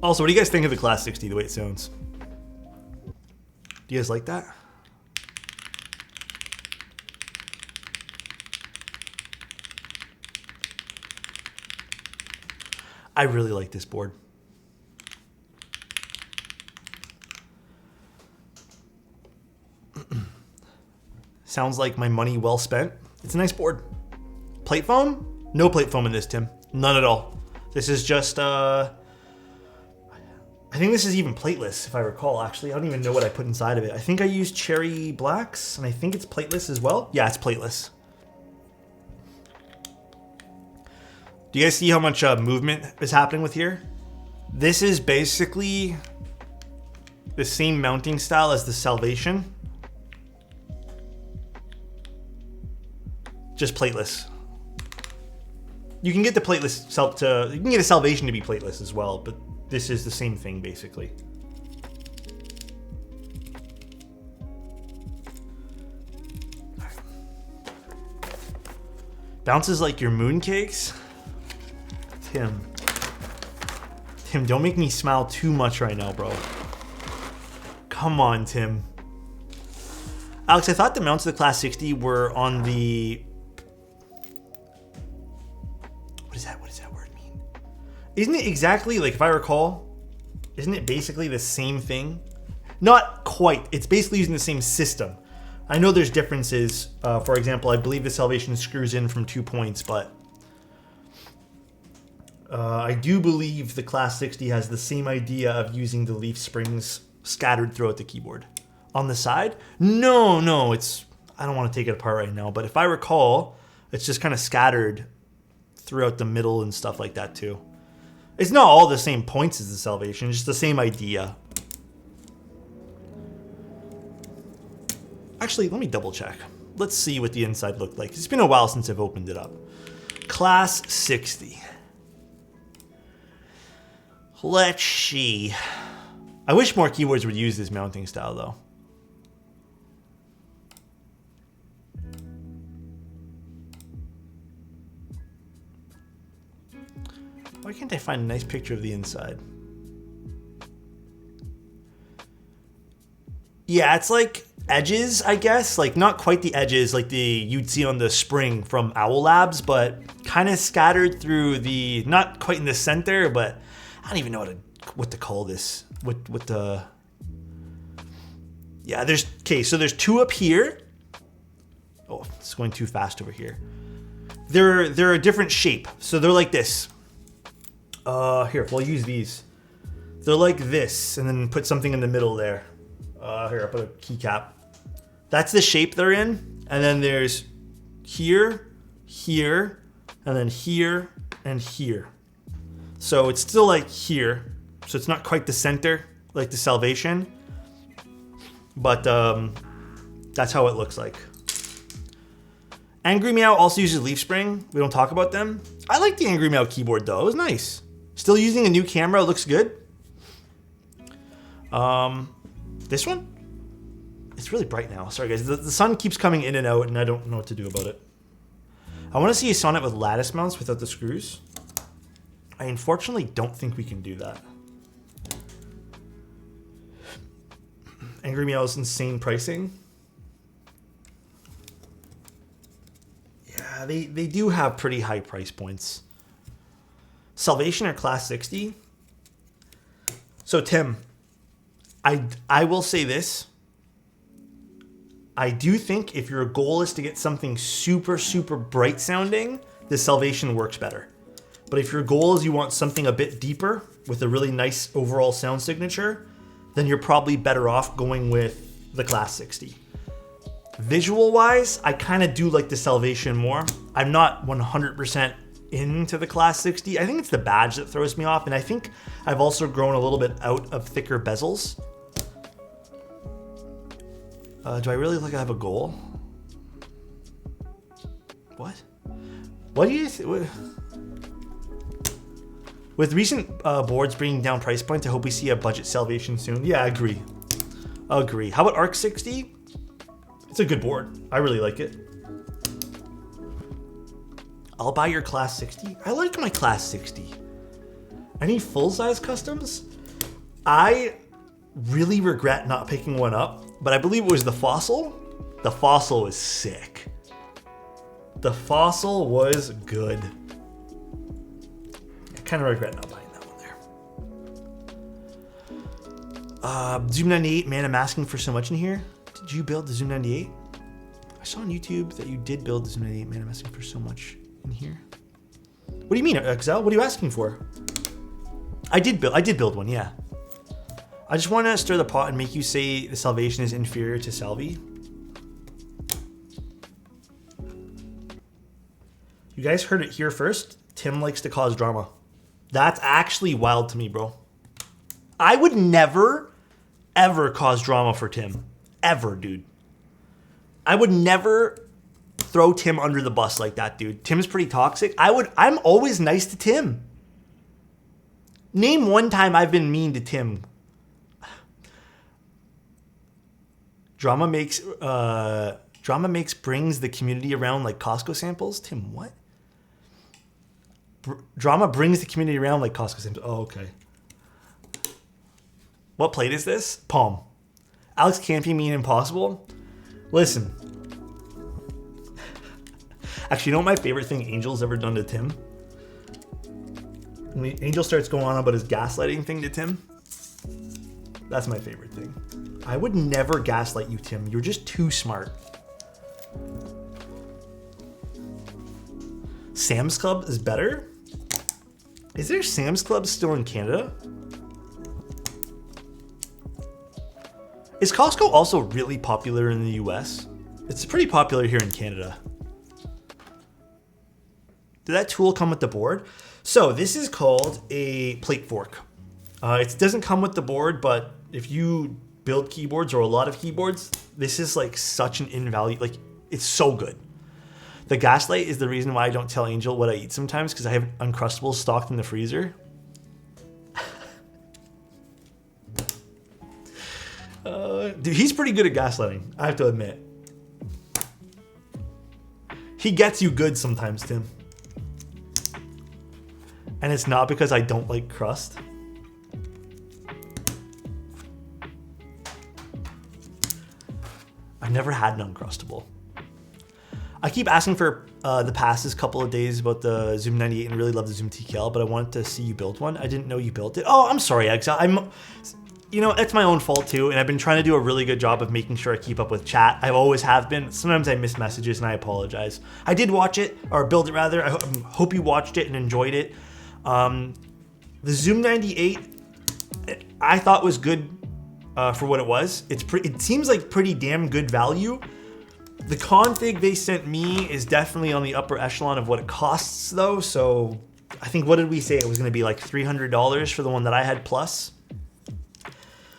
Also, what do you guys think of the Class 60, the way it sounds? Do you guys like that? I really like this board. Sounds like my money well spent. It's a nice board. Plate foam? No plate foam in this, Tim. None at all. This is just, I think this is even plateless, if I recall, actually. I don't even know what I put inside of it. I think I used cherry blacks, and I think it's plateless as well. Yeah, it's plateless. Do you guys see how much movement is happening with here? This is basically the same mounting style as the Salvation. Just plateless. You can get the plateless you can get a Salvation to be plateless as well, but this is the same thing basically. Bounces like your mooncakes? Tim, don't make me smile too much right now, bro. Come on, Tim. Alex, I thought the mounts of the Class 60 were on the... What does that word mean? Isn't it exactly, like, if I recall, isn't it basically the same thing? Not quite. It's basically using the same system. I know there's differences. For example, I believe the Salvation screws in from 2 points, but I do believe the Class 60 has the same idea of using the leaf springs scattered throughout the keyboard. On the side? No, it's... I don't want to take it apart right now, but if I recall, it's just kind of scattered throughout the middle and stuff like that too. It's not all the same points as the Salvation, it's just the same idea. Actually, let me double check. Let's see what the inside looked like. It's been a while since I've opened it up. Class 60. Let's see. I wish more keyboards would use this mounting style though. Why can't I find a nice picture of the inside? Yeah, it's like edges, I guess. Like not quite the edges like you'd see on the spring from Owl Labs, but kind of scattered through the, not quite in the center, but I don't even know what to call this. What the... Yeah, so there's two up here. Oh, it's going too fast over here. They're a different shape. So they're like this. Here, we'll use these. They're like this, and then put something in the middle there. Here, I'll put a keycap. That's the shape they're in. And then there's here, here, and then here, and here. So it's still like here. So it's not quite the center, like the Salvation. But that's how it looks like. Angry Meow also uses leaf spring. We don't talk about them. I like the Angry Meow keyboard though. It was nice. Still using a new camera. It looks good. This one? It's really bright now. Sorry guys. The sun keeps coming in and out and I don't know what to do about it. I want to see a Sonnet with lattice mounts without the screws. I unfortunately don't think we can do that. Angry Meow's insane pricing. Yeah, they do have pretty high price points. Salvation or Class 60? So Tim, I will say this. I do think if your goal is to get something super, super bright sounding, the Salvation works better. But if your goal is you want something a bit deeper with a really nice overall sound signature, then you're probably better off going with the Class 60. Visual wise, I kind of do like the Salvation more. I'm not 100% into the Class 60. I think it's the badge that throws me off, and I think I've also grown a little bit out of thicker bezels. Do I really look like I have a goal? What? What do you with recent boards bringing down price points, I hope we see a budget Salvation soon. Yeah, I agree. Agree. How about Arc 60? It's a good board. I really like it. I'll buy your Class 60. I like my Class 60. Any full-size customs? I really regret not picking one up, but I believe it was the Fossil. The Fossil was sick. The Fossil was good. I kind of regret not buying that one there. Zoom 98, man, I'm asking for so much in here. Did you build the Zoom 98? I saw on YouTube that you did build the Zoom 98, man, I'm asking for so much in here. What do you mean, Excel? What are you asking for? I did build one, yeah. I just want to stir the pot and make you say the Salvation is inferior to Salvi. You guys heard it here first. Tim likes to cause drama. That's actually wild to me, bro. I would never, ever cause drama for Tim. Ever, dude. I would never throw Tim under the bus like that, dude. Tim's pretty toxic. I'm always nice to Tim. Name one time I've been mean to Tim. Drama makes brings the community around like Costco samples. Tim, what? Drama brings the community around like Costco samples. Oh, okay. What plate is this? Palm. Alex Campy mean impossible? Listen. Actually, you know what my favorite thing Angel's ever done to Tim? When Angel starts going on about his gaslighting thing to Tim, that's my favorite thing. I would never gaslight you, Tim. You're just too smart. Sam's Club is better? Is there Sam's Club still in Canada? Is Costco also really popular in the US? It's pretty popular here in Canada. Did that tool come with the board? So this is called a plate fork. It doesn't come with the board, but if you build keyboards or a lot of keyboards, this is like such an invaluable, like it's so good. The gaslight is the reason why I don't tell Angel what I eat sometimes, because I have Uncrustables stocked in the freezer. Dude, he's pretty good at gaslighting, I have to admit. He gets you good sometimes, Tim. And it's not because I don't like crust. I've never had an Uncrustable. I keep asking for the past couple of days about the Zoom 98 and I really love the Zoom TKL, but I wanted to see you build one. I didn't know you built it. Oh, I'm sorry, Exile. You know, it's my own fault too, and I've been trying to do a really good job of making sure I keep up with chat. I always have been. Sometimes I miss messages and I apologize. I did watch it, or build it rather. I hope you watched it and enjoyed it. The Zoom 98, I thought was good for what it was. It seems like pretty damn good value. The config they sent me is definitely on the upper echelon of what it costs though. So I think, what did we say? It was gonna be like $300 for the one that I had plus.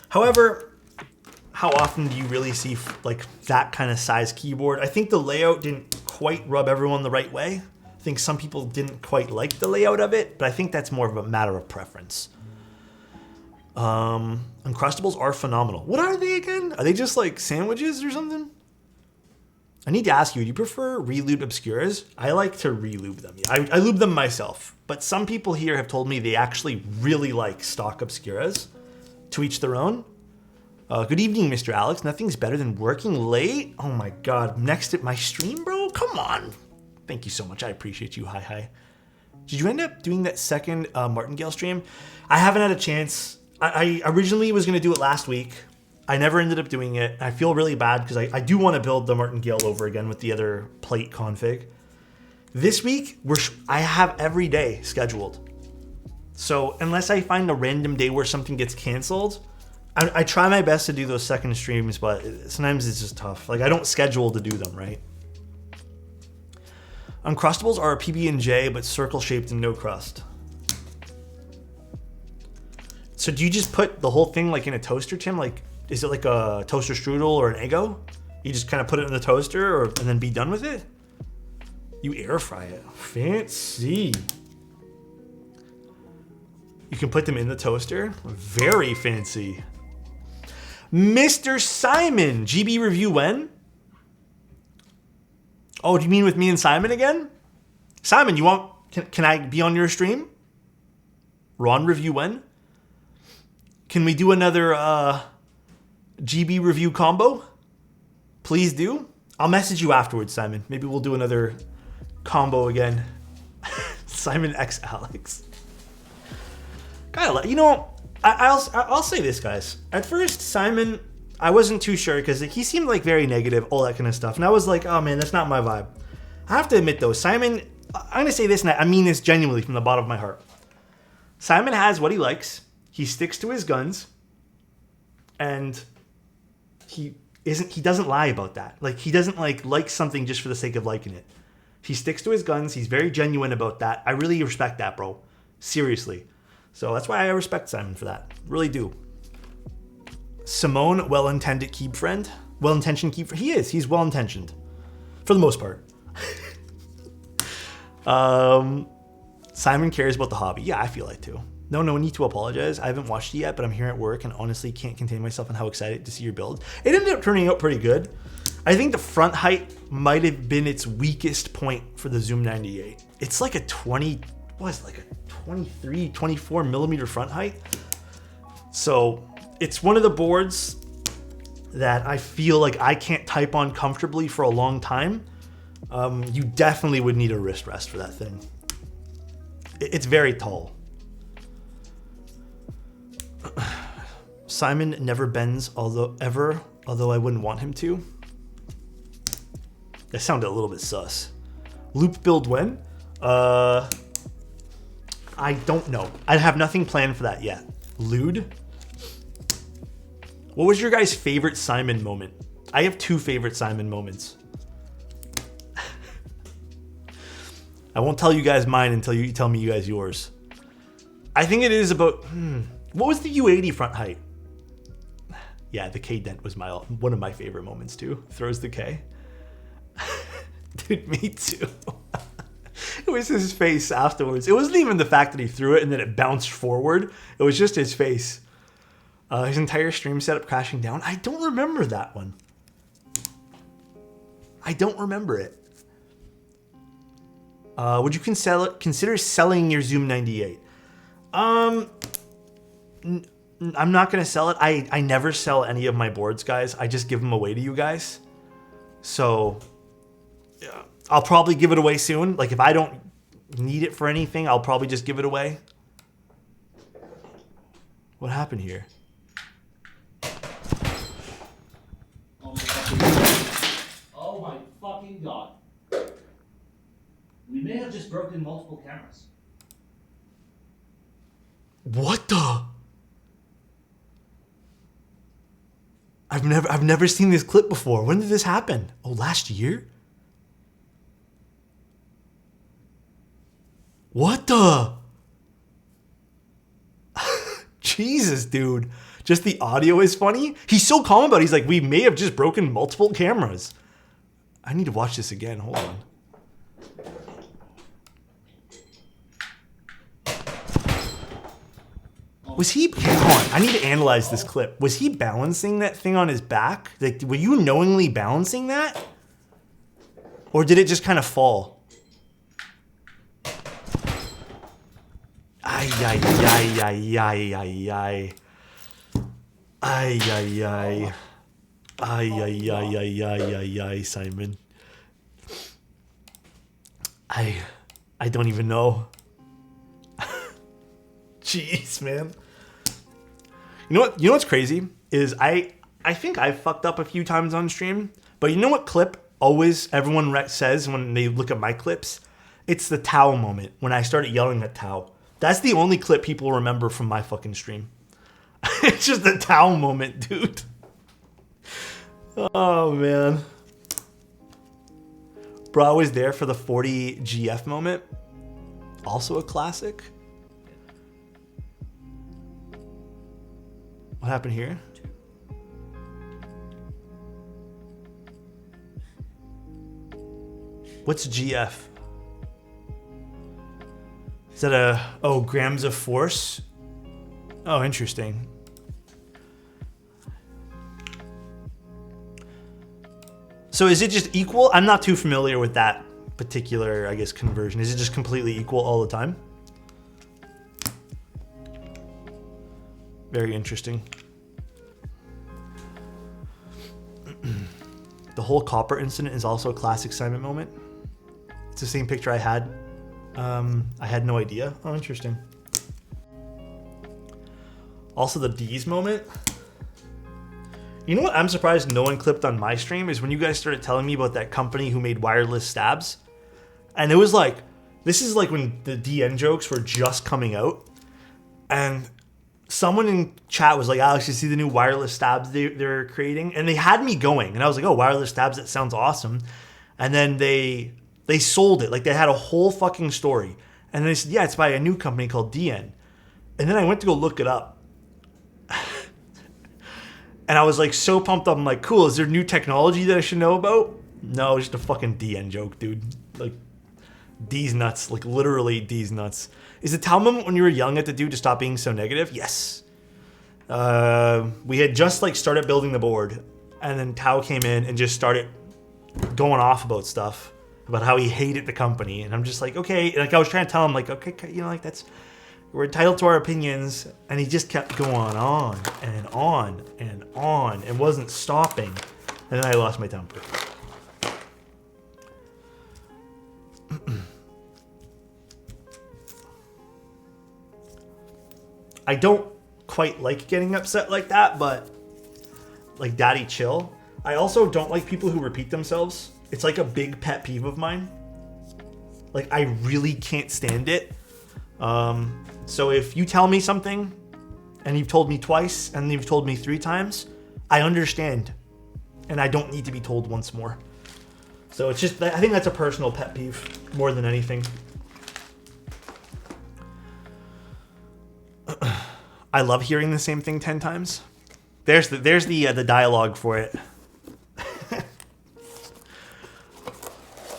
However, how often do you really see like that kind of size keyboard? I think the layout didn't quite rub everyone the right way. I think some people didn't quite like the layout of it, but I think that's more of a matter of preference. Uncrustables are phenomenal. What are they again? Are they just like sandwiches or something? I need to ask you, do you prefer relubed obscuras? I like to relube them. I lube them myself, but some people here have told me they actually really like stock obscuras. To each their own. Good evening, Mr. Alex. Nothing's better than working late. Oh my God, next at my stream, bro? Come on. Thank you so much. I appreciate you. Hi. Did you end up doing that second Martingale stream? I haven't had a chance. I originally was going to do it last week. I never ended up doing it. I feel really bad because I do want to build the Martingale over again with the other plate config. This week, I have every day scheduled. So unless I find a random day where something gets canceled, I try my best to do those second streams, but sometimes it's just tough. Like I don't schedule to do them, right? Uncrustables are a PB&J, but circle shaped and no crust. So do you just put the whole thing like in a toaster, Tim? Like, is it like a toaster strudel or an Eggo? You just kind of put it in the toaster and then be done with it? You air fry it. Fancy. You can put them in the toaster. Very fancy. Mr. Simon, GB review when? Oh, do you mean with me and Simon again? Simon, you want, can I be on your stream? Ron review when? Can we do another GB review combo? Please do. I'll message you afterwards, Simon. Maybe we'll do another combo again. Simon X Alex. You know, I'll say this, guys. At first, Simon, I wasn't too sure because he seemed like very negative, all that kind of stuff. And I was like, oh man, that's not my vibe. I have to admit though, Simon, I'm going to say this and I mean this genuinely from the bottom of my heart. Simon has what he likes. He sticks to his guns. And he doesn't lie about that. Like he doesn't like something just for the sake of liking it. He sticks to his guns. He's very genuine about that. I really respect that, bro. Seriously. So that's why I respect Simon for that. Really do. Simone, well-intended keep friend. Well-intentioned keep friend. He is. He's well-intentioned. For the most part. Simon cares about the hobby. Yeah, I feel like too. No need to apologize. I haven't watched it yet, but I'm here at work and honestly can't contain myself on how excited to see your build. It ended up turning out pretty good. I think the front height might have been its weakest point for the Zoom 98. It's like a 23, 24 millimeter front height. So it's one of the boards that I feel like I can't type on comfortably for a long time. You definitely would need a wrist rest for that thing. It's very tall. Simon never bends, although I wouldn't want him to. That sounded a little bit sus. Loop build when? I don't know. I have nothing planned for that yet. Lude? What was your guys' favorite Simon moment? I have two favorite Simon moments. I won't tell you guys mine until you tell me you guys yours. I think it is about... What was the U80 front height? Yeah, the K dent was one of my favorite moments too. Throws the K. Dude, me too. It was his face afterwards. It wasn't even the fact that he threw it and then it bounced forward. It was just his face. His entire stream setup crashing down. I don't remember that one. I don't remember it. Would you consider selling your Zoom 98? I'm not going to sell it. I never sell any of my boards, guys. I just give them away to you guys. So yeah, I'll probably give it away soon. Like if I don't need it for anything, I'll probably just give it away. What happened here? Oh my fucking god. We may have just broken multiple cameras. What the? I've never seen this clip before. When did this happen? Oh, last year? What the? Jesus, dude. Just the audio is funny. He's so calm about it. He's like, we may have just broken multiple cameras. I need to watch this again. Hold on. Was he, hold on, I need to analyze this clip. Was he balancing that thing on his back? Like, were you knowingly balancing that? Or did it just kind of fall? Ay, ay, ay, ay, ay, ay, ay. Ay, ay, ay. Ay, ay, ay, ay, ay, ay, ay, Simon. I don't even know. Jeez, man. You know what? You know what's crazy is I think I fucked up a few times on stream, but you know what clip always everyone says when they look at my clips? It's the Tao moment when I started yelling at Tao. That's the only clip people remember from my fucking stream. It's just the Tao moment, dude. Oh man. Bro, I was there for the 40 GF moment. Also a classic. What happened here? What's GF? Is that grams of force? Oh, interesting. So is it just equal? I'm not too familiar with that particular, I guess, conversion. Is it just completely equal all the time? Very interesting. The whole copper incident is also a classic Simon moment. It's the same picture I had. I had no idea. Oh, interesting. Also the D's moment. You know what I'm surprised no one clipped on my stream is when you guys started telling me about that company who made wireless stabs. And it was like, this is like when the DN jokes were just coming out. And someone in chat was like, Alex, you see the new wireless stabs they're creating? And they had me going. And I was like, oh, wireless stabs, that sounds awesome. And then they sold it. Like they had a whole fucking story. And they said, yeah, it's by a new company called DN. And then I went to go look it up. And I was like so pumped up. I'm like, cool, is there new technology that I should know about? No, it's just a fucking DN joke, dude. Like, D's nuts. Like, literally D's nuts. Is the Tao moment when you were yelling at the dude to stop being so negative? Yes. We had just, like, started building the board. And then Tao came in and just started going off about stuff. About how he hated the company. And I'm just like, okay. Like, I was trying to tell him, like, okay, you know, like, that's... We're entitled to our opinions, and he just kept going on and on and on and wasn't stopping. And then I lost my temper. I don't quite like getting upset like that, but like daddy chill. I also don't like people who repeat themselves. It's like a big pet peeve of mine. Like I really can't stand it. So if you tell me something and you've told me twice and you've told me 3 times, I understand. And I don't need to be told once more. So it's just, I think that's a personal pet peeve more than anything. I love hearing the same thing 10 times. There's the dialogue for it.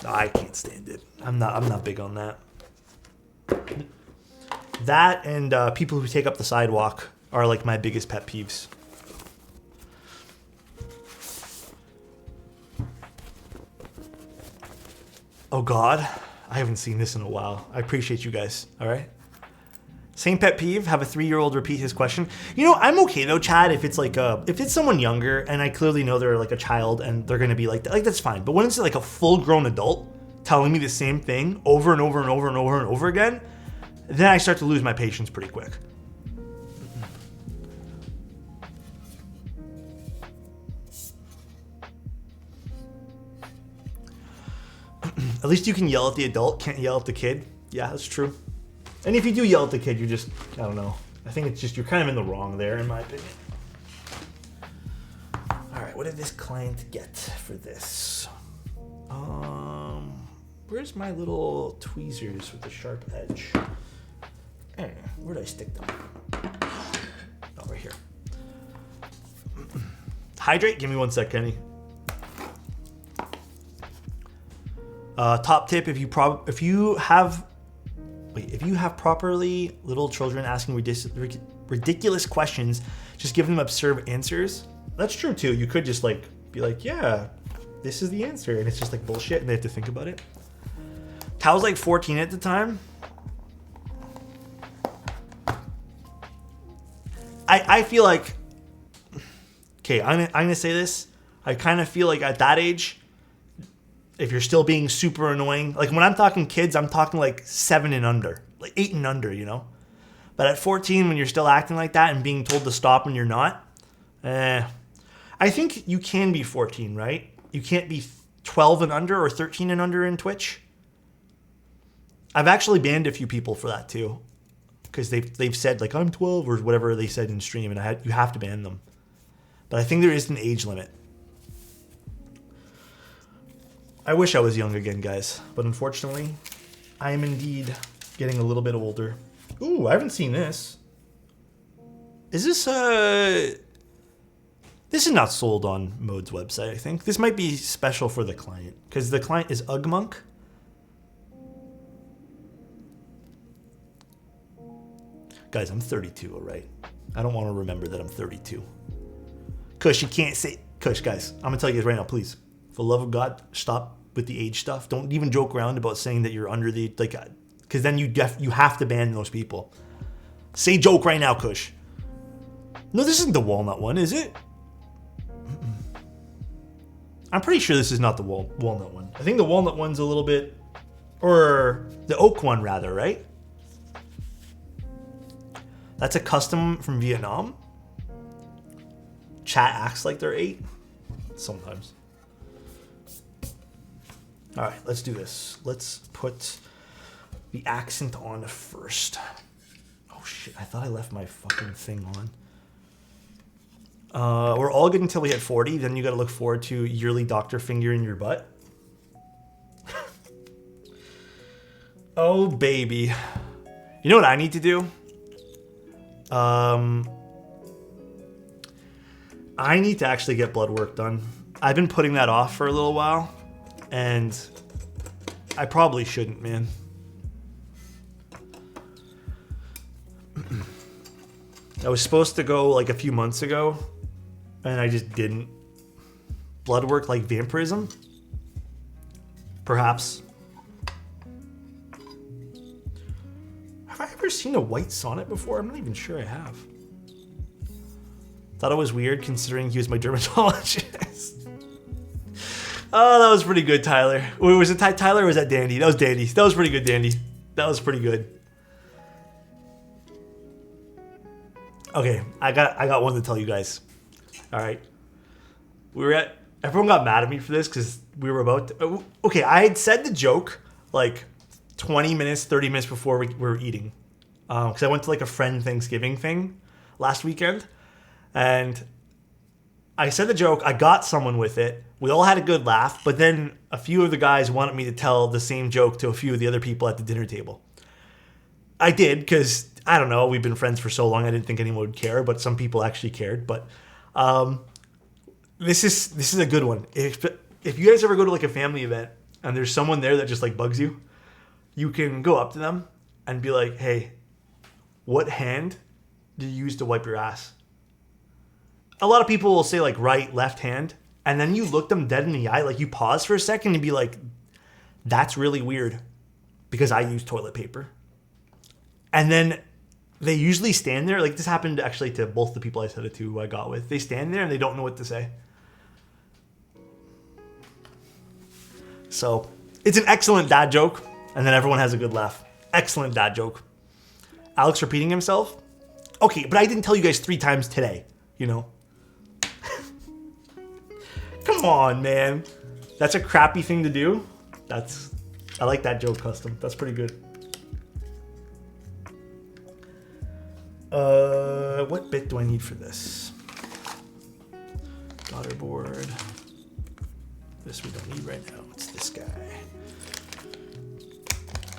I can't stand it. I'm not big on that. That and people who take up the sidewalk are like my biggest pet peeves. Oh God, I haven't seen this in a while. I appreciate you guys. All right. Same pet peeve. Have a 3-year-old repeat his question. You know, I'm okay though, Chad. If it's like if it's someone younger and I clearly know they're like a child and they're gonna be like that's fine. But when it's like a full-grown adult telling me the same thing over and over and over and over and over again, then I start to lose my patience pretty quick. At least you can yell at the adult, can't yell at the kid. Yeah, that's true. And if you do yell at the kid, you're just, I don't know. I think it's just, you're kind of in the wrong there, in my opinion. All right, what did this client get for this? Where's my little tweezers with the sharp edge? Where did I stick them? Oh, right here. Hydrate? Give me 1 sec, Kenny. Top tip: if you have properly little children asking ridiculous questions, just give them absurd answers. That's true too. You could just like be like, yeah, this is the answer. And it's just like bullshit and they have to think about it. Tao was like 14 at the time. I feel like, okay, I'm gonna say this. I kind of feel like at that age, if you're still being super annoying, like when I'm talking kids, I'm talking like 7 and under, like 8 and under, you know? But at 14, when you're still acting like that and being told to stop when you're not, I think you can be 14, right? You can't be 12 and under or 13 and under in Twitch. I've actually banned a few people for that too. Because they've said like I'm 12 or whatever they said in stream, and you have to ban them. But I think there is an age limit. I wish I was young again, guys, but unfortunately, I am indeed getting a little bit older. Ooh, I haven't seen this. Is this This is not sold on Mode's website, I think. This might be special for the client, because the client is Ugmonk. Guys, I'm 32, all right? I don't want to remember that I'm 32. Kush, you can't say... Kush, guys, I'm going to tell you guys right now, please. For the love of God, stop with the age stuff. Don't even joke around about saying that you're under the... like, because then you have to ban those people. Say joke right now, Kush. No, this isn't the walnut one, is it? I'm pretty sure this is not the walnut one. I think the walnut one's a little bit... or the oak one, rather, right? That's a custom from Vietnam. Chat acts like they're 8. Sometimes. All right, let's do this. Let's put the accent on first. Oh shit, I thought I left my fucking thing on. We're all good until we hit 40. Then you gotta look forward to yearly doctor finger in your butt. Oh baby. You know what I need to do? I need to actually get blood work done. I've been putting that off for a little while, and I probably shouldn't, man. I was supposed to go like a few months ago, and I just didn't. Blood work like vampirism? Perhaps. Have I ever seen a white Sonnet before? I'm not even sure I have. Thought it was weird considering he was my dermatologist. Oh, that was pretty good, Tyler. Wait, was it Tyler or was that Dandy? That was Dandy. That was pretty good, Dandy. That was pretty good. Okay, I got one to tell you guys. All right. Everyone got mad at me for this because we were about to, okay, I had said the joke like 20 minutes, 30 minutes before we were eating. Because I went to like a friend Thanksgiving thing last weekend. And I said the joke. I got someone with it. We all had a good laugh. But then a few of the guys wanted me to tell the same joke to a few of the other people at the dinner table. I did because, I don't know, we've been friends for so long. I didn't think anyone would care. But some people actually cared. But this is a good one. If you guys ever go to like a family event and there's someone there that just like bugs you, you can go up to them and be like, hey, what hand do you use to wipe your ass? A lot of people will say like right, left hand. And then you look them dead in the eye. Like you pause for a second and be like, that's really weird because I use toilet paper. And then they usually stand there. Like this happened actually to both the people I said it to who I got with. They stand there and they don't know what to say. So it's an excellent dad joke. And then everyone has a good laugh. Excellent dad joke. Alex repeating himself. Okay, but I didn't tell you guys 3 times today, you know? Come on, man. That's a crappy thing to do. I like that joke, Custom. That's pretty good. What bit do I need for this? Daughter board. This we don't need right now. It's this guy.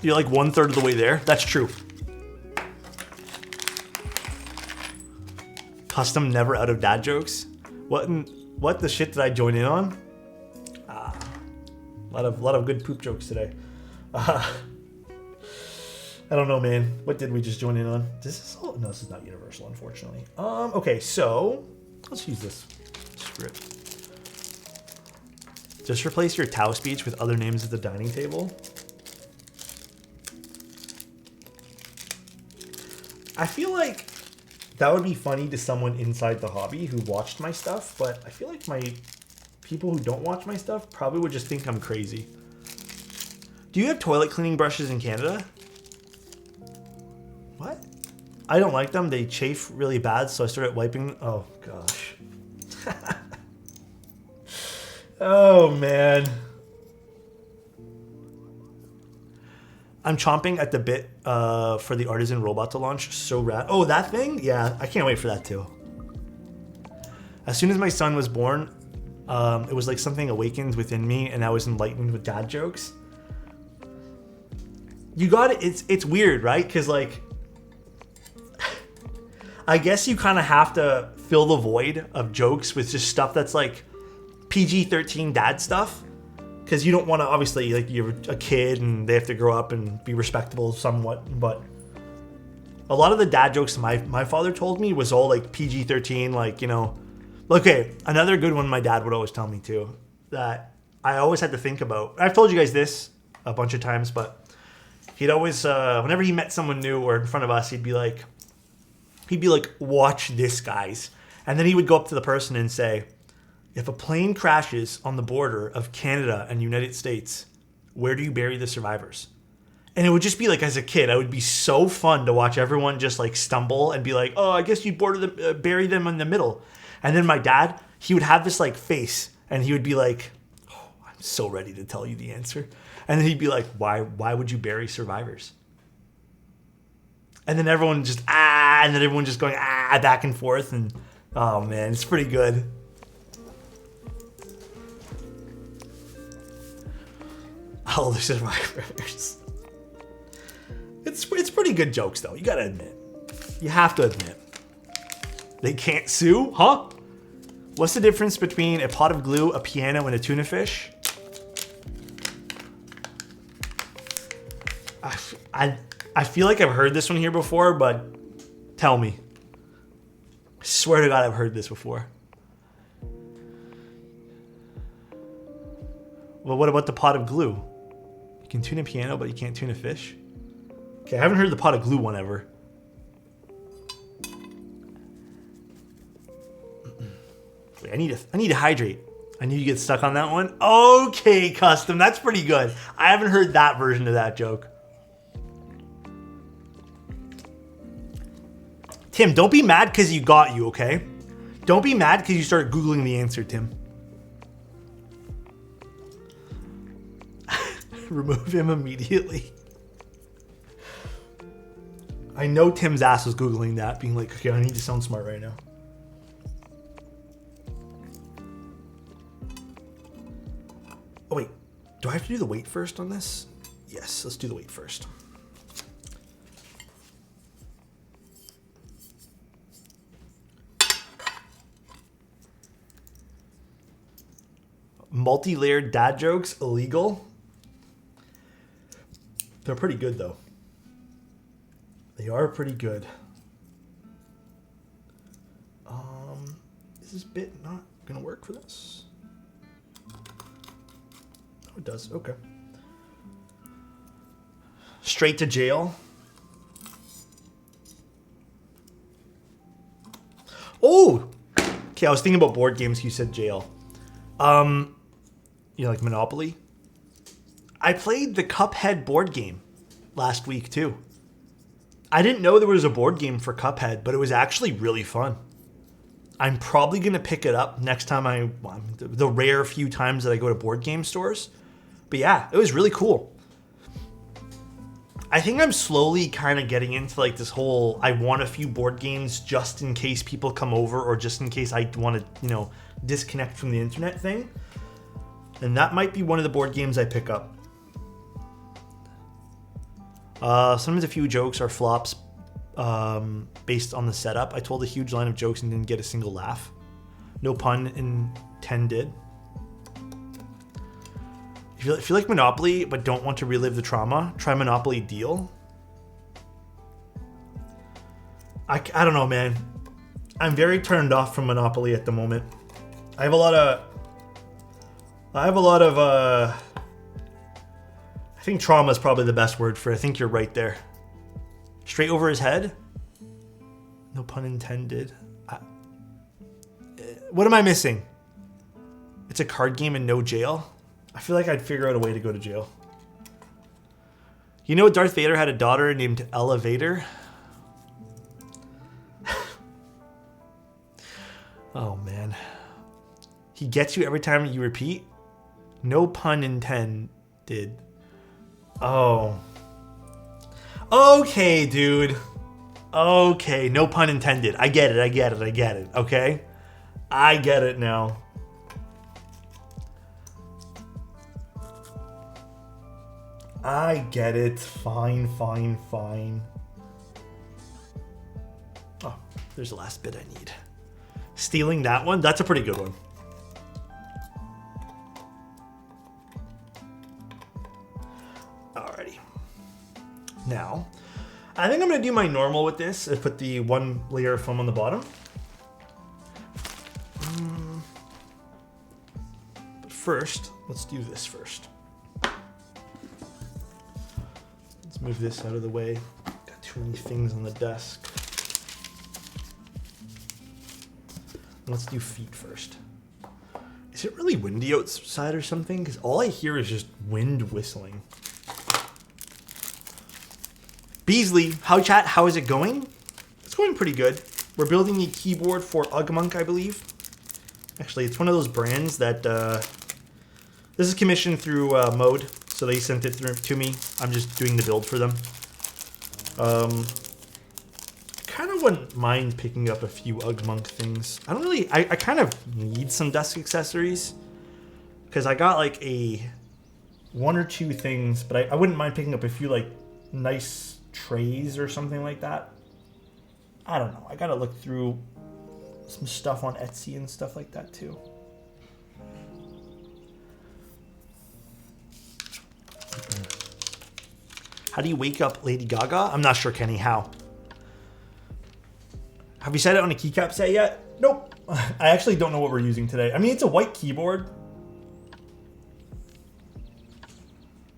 You're like 1/3 of the way there. That's true. Custom never out of dad jokes. What the shit did I join in on? A lot of good poop jokes today. I don't know, man. What did we just join in on? No, this is not universal, unfortunately. Okay, so let's use this script. Just replace your Tao speech with other names at the dining table. I feel like that would be funny to someone inside the hobby who watched my stuff, but I feel like my people who don't watch my stuff probably would just think I'm crazy. Do you have toilet cleaning brushes in Canada? What? I don't like them. They chafe really bad, so I started wiping. Oh, gosh. Oh, man. I'm chomping at the bit for the Artisan robot to launch. So rad. Oh, that thing? Yeah, I can't wait for that too. As soon as my son was born, it was like something awakened within me and I was enlightened with dad jokes. You got it. It's weird, right? Because like, I guess you kind of have to fill the void of jokes with just stuff that's like PG-13 dad stuff. Because you don't want to, obviously, like, you're a kid and they have to grow up and be respectable somewhat. But a lot of the dad jokes my father told me was all like PG-13, like, you know. Okay, another good one my dad would always tell me too, that I always had to think about. I've told you guys this a bunch of times, but he'd always, whenever he met someone new or in front of us, he'd be like, watch this, guys. And then he would go up to the person and say, if a plane crashes on the border of Canada and United States, where do you bury the survivors? And it would just be like, as a kid, it would be so fun to watch everyone just like stumble and be like, oh, I guess you bury them in the middle. And then my dad, he would have this like face and he would be like, oh, I'm so ready to tell you the answer. And then he'd be like, why would you bury survivors? And then everyone just, and then everyone just going, back and forth. And oh man, it's pretty good. All the survivors. It's pretty good jokes though. You gotta admit. You have to admit. They can't sue, huh? What's the difference between a pot of glue, a piano, and a tuna fish? I feel like I've heard this one here before, but tell me. I swear to God, I've heard this before. Well, what about the pot of glue? You can tune a piano, but you can't tune a fish? Okay, I haven't heard the pot of glue one ever. Wait, I need to hydrate. I knew you get stuck on that one. Okay, custom, that's pretty good. I haven't heard that version of that joke. Tim, don't be mad because you got you, okay? Don't be mad because you started Googling the answer, Tim. Remove him immediately. I know Tim's ass was Googling that, being like, okay, I need to sound smart right now. Oh, wait. Do I have to do the weight first on this? Yes, let's do the weight first. Multi-layered dad jokes, illegal. They're pretty good, though. They are pretty good. Is this bit not gonna work for this? Oh, it does. Okay. Straight to jail. Oh! Okay, I was thinking about board games. You said jail. You know, like Monopoly? I played the Cuphead board game last week too. I didn't know there was a board game for Cuphead, but it was actually really fun. I'm probably going to pick it up next time the rare few times that I go to board game stores. But yeah, it was really cool. I think I'm slowly kind of getting into like this whole, I want a few board games just in case people come over or just in case I want to, you know, disconnect from the internet thing. And that might be one of the board games I pick up. Sometimes a few jokes are flops based on the setup. I told a huge line of jokes and didn't get a single laugh. No pun intended. If you like Monopoly but don't want to relive the trauma, try Monopoly Deal. I don't know, man. I'm very turned off from Monopoly at the moment. I have a lot of I have a lot of, I think trauma is probably the best word for it. I think you're right there. Straight over his head? No pun intended. What am I missing? It's a card game and no jail? I feel like I'd figure out a way to go to jail. You know Darth Vader had a daughter named Elevator? Oh man. He gets you every time you repeat? No pun intended. Oh. Okay, dude. Okay, no pun intended. I get it, I get it, I get it, okay? I get it now. I get it. Fine, fine, fine. Oh, there's the last bit I need. Stealing that one? That's a pretty good one. Alrighty. Now, I think I'm going to do my normal with this. I put the one layer of foam on the bottom. But first, let's do this first. Let's move this out of the way. Got too many things on the desk. Let's do feet first. Is it really windy outside or something? Because all I hear is just wind whistling. Beasley, how chat? How is it going? It's going pretty good. We're building a keyboard for Ugmonk, I believe. Actually, it's one of those brands that this is commissioned through Mode, so they sent it through to me. I'm just doing the build for them. Kind of wouldn't mind picking up a few Ugmonk things. I don't really. I kind of need some desk accessories because I got like one or two things, but I wouldn't mind picking up a few like nice trays or something like that. I don't know. I gotta look through some stuff on Etsy and stuff like that too. How do you wake up Lady Gaga? I'm not sure, Kenny. How? Have you set it on a keycap set yet? Nope. I actually don't know what we're using today. I mean, it's a white keyboard,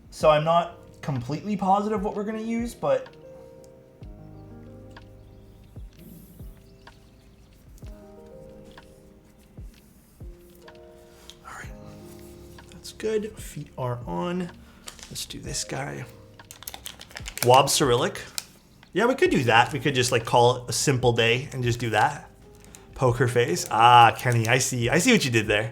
so I'm not completely positive what we're gonna use, but all right, that's good. Feet are on. Let's do this guy. Wob Cyrillic. Yeah, we could do that. We could just like call it a simple day and just do that. Poker face. Ah, Kenny, I see what you did there.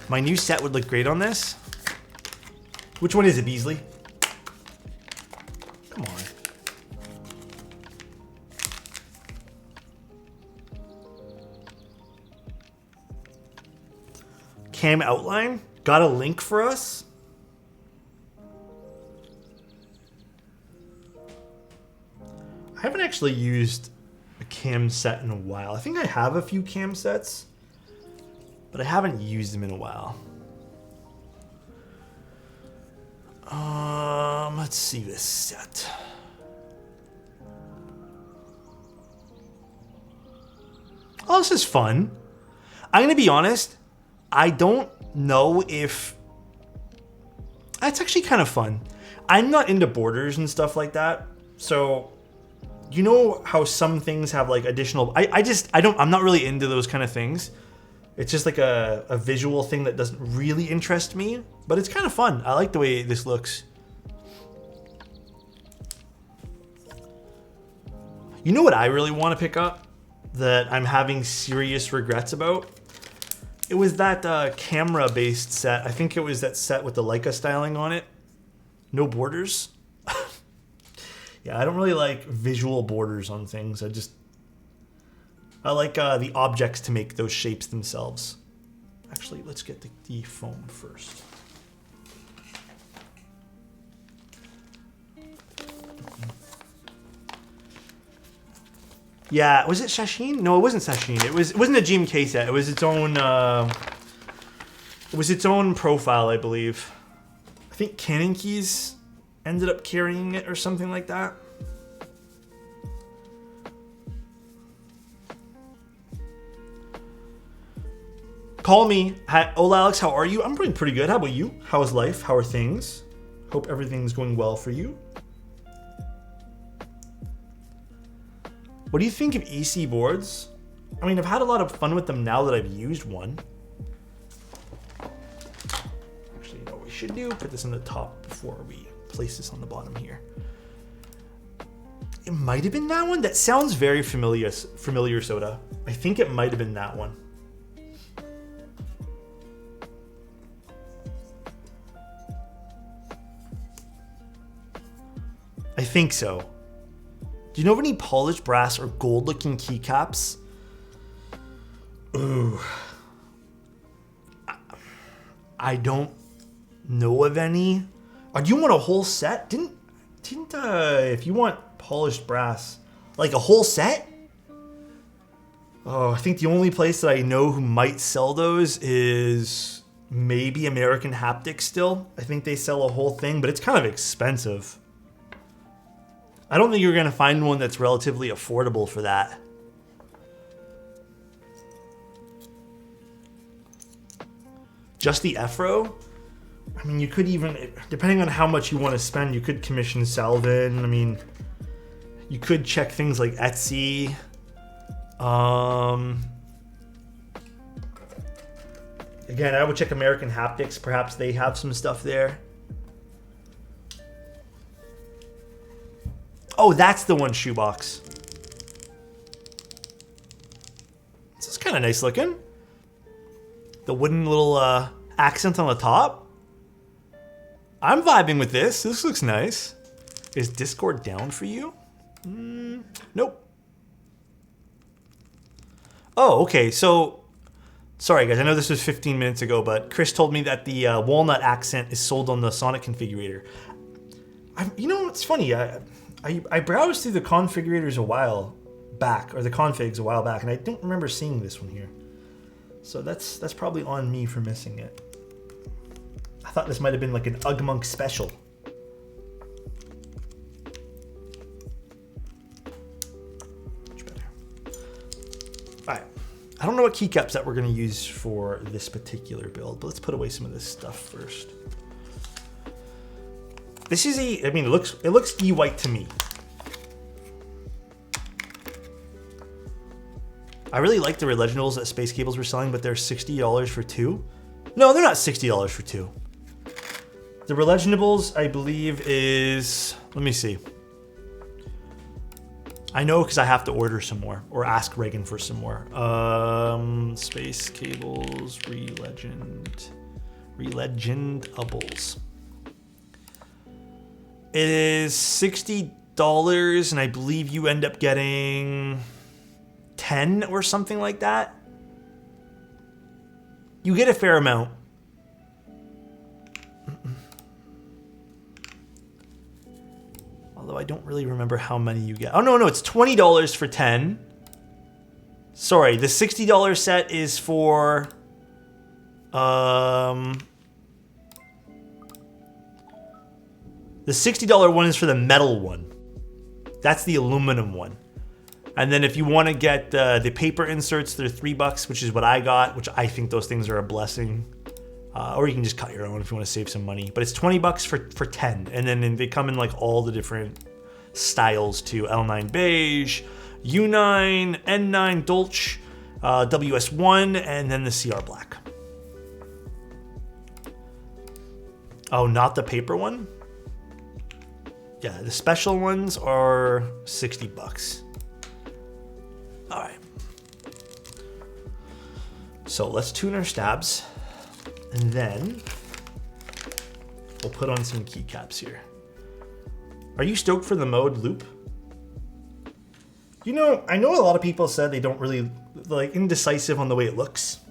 My new set would look great on this. Which one is it, Beasley? Come on. Cam outline. Got a link for us? I haven't actually used a cam set in a while. I think I have a few cam sets, but I haven't used them in a while. Let's see this set. Oh, this is fun. I'm gonna be honest. I don't know if... It's actually kind of fun. I'm not into borders and stuff like that. So, you know how some things have like additional... I'm not really into those kind of things. It's just like a visual thing that doesn't really interest me, but it's kind of fun. I like the way this looks. You know what I really want to pick up that I'm having serious regrets about? It was that camera-based set. I think it was that set with the Leica styling on it. No borders. Yeah, I don't really like visual borders on things. I like the objects to make those shapes themselves. Actually, let's get the foam first. Yeah, was it Sashin? No, it wasn't Sashin. It wasn't a GMK set. It was its own. It was its own profile, I believe. I think Canon Keys ended up carrying it or something like that. call me. Hi, Hola, Alex. How are you? I'm doing pretty good. How about you? How is life? How are things? Hope everything's going well for you. What do you think of EC boards? I mean, I've had a lot of fun with them now that I've used one. Actually, you know what we should do? Put this in the top before we place this on the bottom here. It might have been that one. That sounds very familiar, Soda. I think it might have been that one. I think so. Do you know of any polished brass or gold looking keycaps? Ooh. I don't know of any. Do you want a whole set? Didn't if you want polished brass, like a whole set? Oh, I think the only place that I know who might sell those is maybe American Haptic still. I think they sell a whole thing, but it's kind of expensive. I don't think you're going to find one that's relatively affordable for that. Just the Efro? I mean, you could even, depending on how much you want to spend, you could commission Salvin. I mean, you could check things like Etsy. Again, I would check American Haptics. Perhaps they have some stuff there. Oh, that's the one, shoebox. This is kind of nice looking. The wooden little accent on the top. I'm vibing with this. This looks nice. Is Discord down for you? Nope. Oh, okay. So, sorry guys. I know this was 15 minutes ago, but Chris told me that the walnut accent is sold on the Sonnet configurator. You know, it's funny. I browsed through the configurators a while back, or the configs a while back, and I don't remember seeing this one here. So that's probably on me for missing it. I thought this might have been like an Ugmonk special. Much better. Alright. I don't know what keycaps that we're going to use for this particular build, but let's put away some of this stuff first. This is I mean, it looks E-white to me. I really like the Relegionals that Space Cables were selling, but they're $60 for two. No, they're not $60 for two. The Relegionables, I believe, is, let me see. I know because I have to order some more, or ask Reagan for some more. Space Cables, Relegiondables. It is $60, and I believe you end up getting 10 or something like that. You get a fair amount. Although I don't really remember how many you get. Oh, no, it's $20 for 10. Sorry, the $60 set is for... The $60 one is for the metal one. That's the aluminum one. And then if you want to get the paper inserts, they're $3, which is what I got, which I think those things are a blessing. Or you can just cut your own if you want to save some money. But it's $20 for 10. And then they come in like all the different styles too. L9 beige, U9, N9 Dolce, WS1, and then the CR black. Oh, not the paper one? Yeah, the special ones are $60. All right. So let's tune our stabs, and then we'll put on some keycaps here. Are you stoked for the mode loop? You know, I know a lot of people said they don't really, like, indecisive on the way it looks.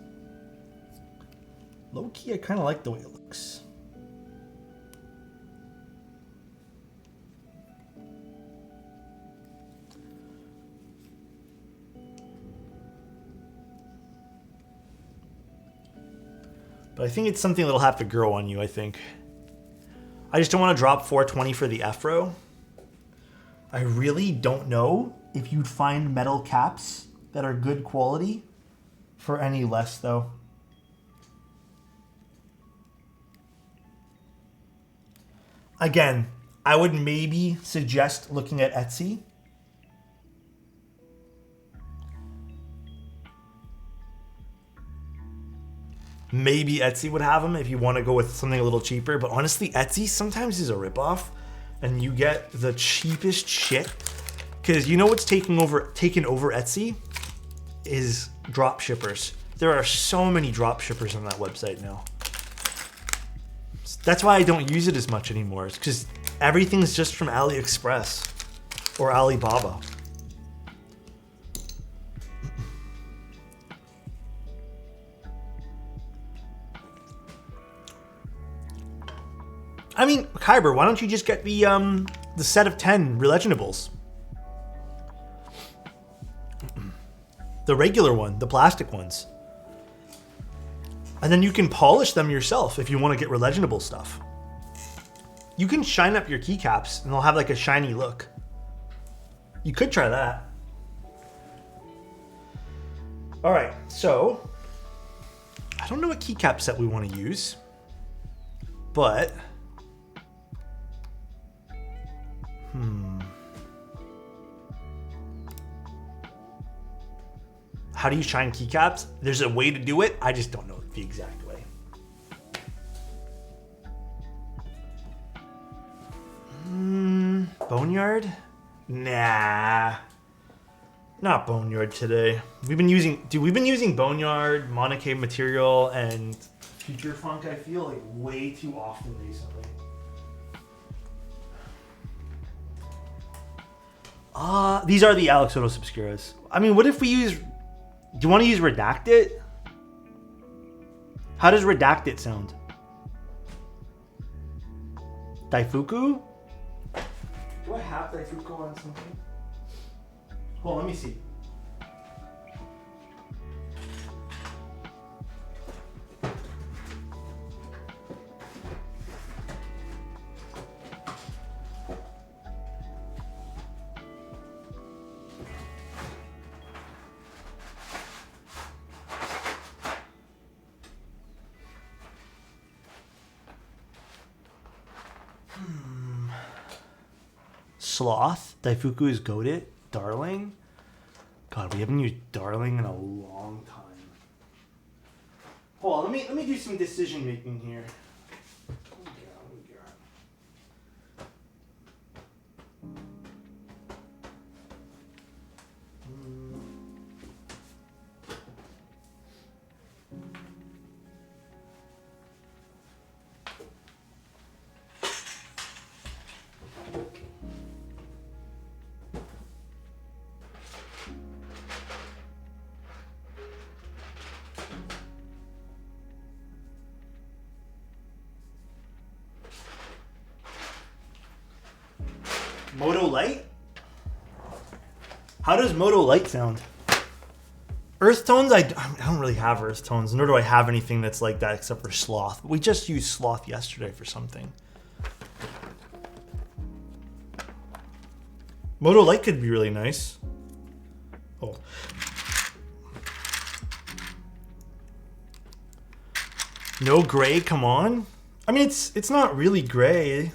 Low key, I kind of like the way it looks. But I think it's something that'll have to grow on you, I think. I just don't want to drop 420 for the Efro. I really don't know if you'd find metal caps that are good quality for any less, though. Again, I would maybe suggest looking at Etsy. Maybe Etsy would have them if you want to go with something a little cheaper. But honestly, Etsy sometimes is a ripoff, and you get the cheapest shit. Because you know what's taken over Etsy is drop shippers. There are so many drop shippers on that website now. That's why I don't use it as much anymore. It's because everything's just from AliExpress or Alibaba. I mean, Kyber, why don't you just get the set of 10 Releginables? The regular one, the plastic ones. And then you can polish them yourself if you want to get Releginable stuff. You can shine up your keycaps and they'll have like a shiny look. You could try that. All right, so I don't know what keycap set we want to use, but how do you shine keycaps? There's a way to do it. I just don't know the exact way. Boneyard? Nah. Not Boneyard today. We've been using Boneyard, Monocave material, and Future Funk, I feel like way too often recently. These are the Alex Sotos Obscuras. I mean, what if we use... Do you want to use Redacted? How does Redacted sound? Daifuku? Do I have Daifuku on something? Hold on, let me see. Sloth, Daifuku is goated. Darling. God, we haven't used Darling in a long time. Hold on, let me do some decision making here. Moto Light? How does Moto Light sound? Earth tones? I don't really have earth tones, nor do I have anything that's like that except for Sloth. We just used Sloth yesterday for something. Moto Light could be really nice. Oh. No gray, come on. I mean, it's not really gray.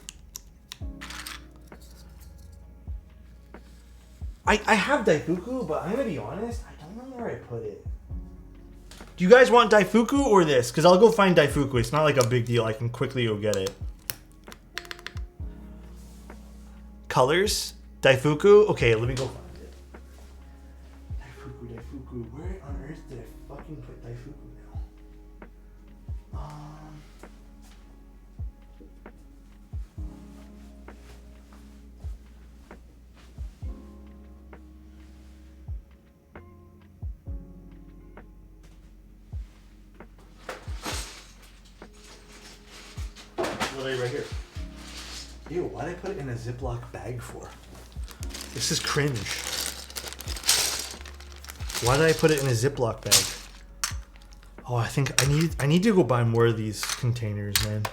I have Daifuku, but I'm gonna be honest, I don't know where I put it. Do you guys want Daifuku or this? Because I'll go find Daifuku. It's not like a big deal. I can quickly go get it. Colors? Daifuku? Okay, let me go find it. Daifuku. Where on earth did I fucking put Daifuku now? Literally right here. Ew, why did I put it in a Ziploc bag for? This is cringe. Why did I put it in a Ziploc bag? Oh, I think I need to go buy more of these containers, man.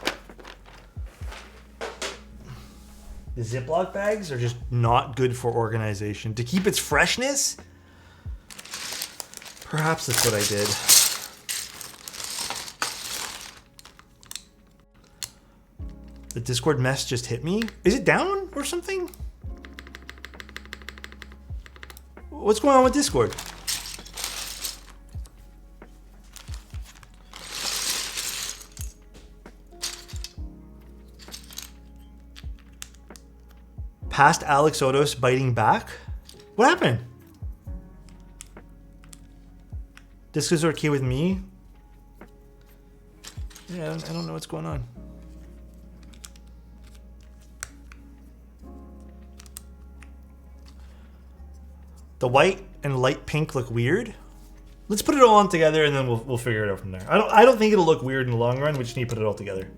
The Ziploc bags are just not good for organization. To keep its freshness, perhaps that's what I did. The Discord mess just hit me. Is it down or something? What's going on with Discord? Past Alex Odos biting back? What happened? Discord's okay with me? Yeah, I don't know what's going on. The white and light pink look weird. Let's put it all on together and then we'll figure it out from there. I don't think it'll look weird in the long run. We just need to put it all together.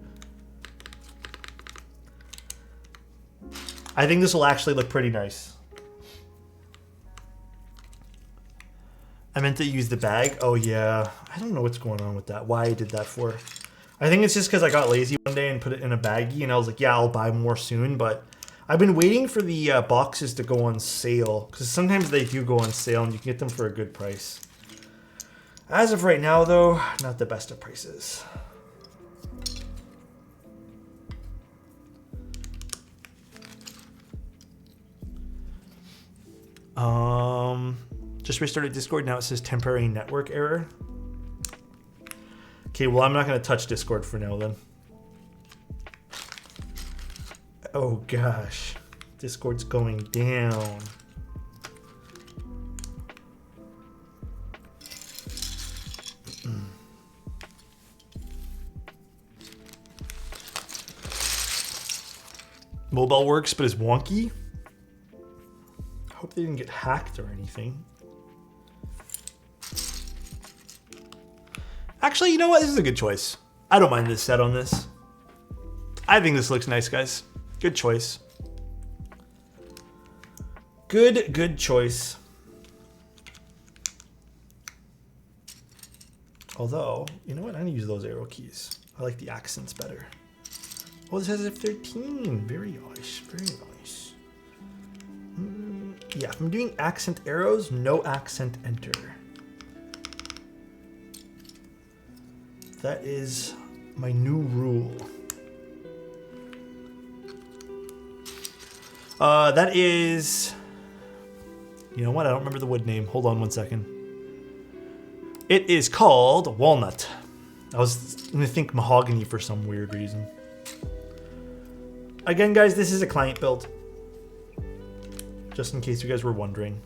I think this will actually look pretty nice. I meant to use the bag. Oh yeah, I don't know what's going on with that. Why I did that for. I think it's just because I got lazy one day and put it in a baggie and I was like, yeah, I'll buy more soon. But I've been waiting for the boxes to go on sale because sometimes they do go on sale and you can get them for a good price. As of right now though, not the best of prices. Just restarted Discord. Now it says temporary network error. Okay, well, I'm not going to touch Discord for now then. Oh gosh. Discord's going down. Mobile works, but is wonky. I hope they didn't get hacked or anything. Actually, you know what? This is a good choice. I don't mind this set on this. I think this looks nice, guys. Good choice. Good choice. Although, you know what? I'm gonna use those arrow keys. I like the accents better. Oh, this has F13. Very nice. Very nice. Yeah, if I'm doing accent arrows, no accent enter. That is my new rule. That is... You know what? I don't remember the wood name. Hold on one second. It is called walnut. I was going to think mahogany for some weird reason. Again, guys, this is a client build. Just in case you guys were wondering.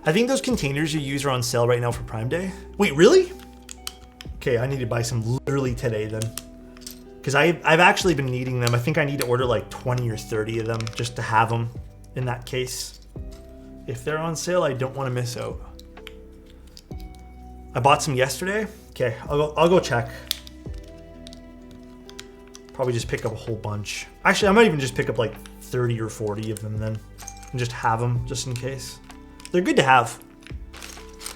I think those containers you use are on sale right now for Prime Day. Wait, really? Okay, I need to buy some literally today then. Because I've actually been needing them. I think I need to order like 20 or 30 of them just to have them in that case. If they're on sale, I don't want to miss out. I bought some yesterday. Okay, I'll go check. Probably just pick up a whole bunch. Actually, I might even just pick up like 30 or 40 of them then. And just have them just in case. They're good to have.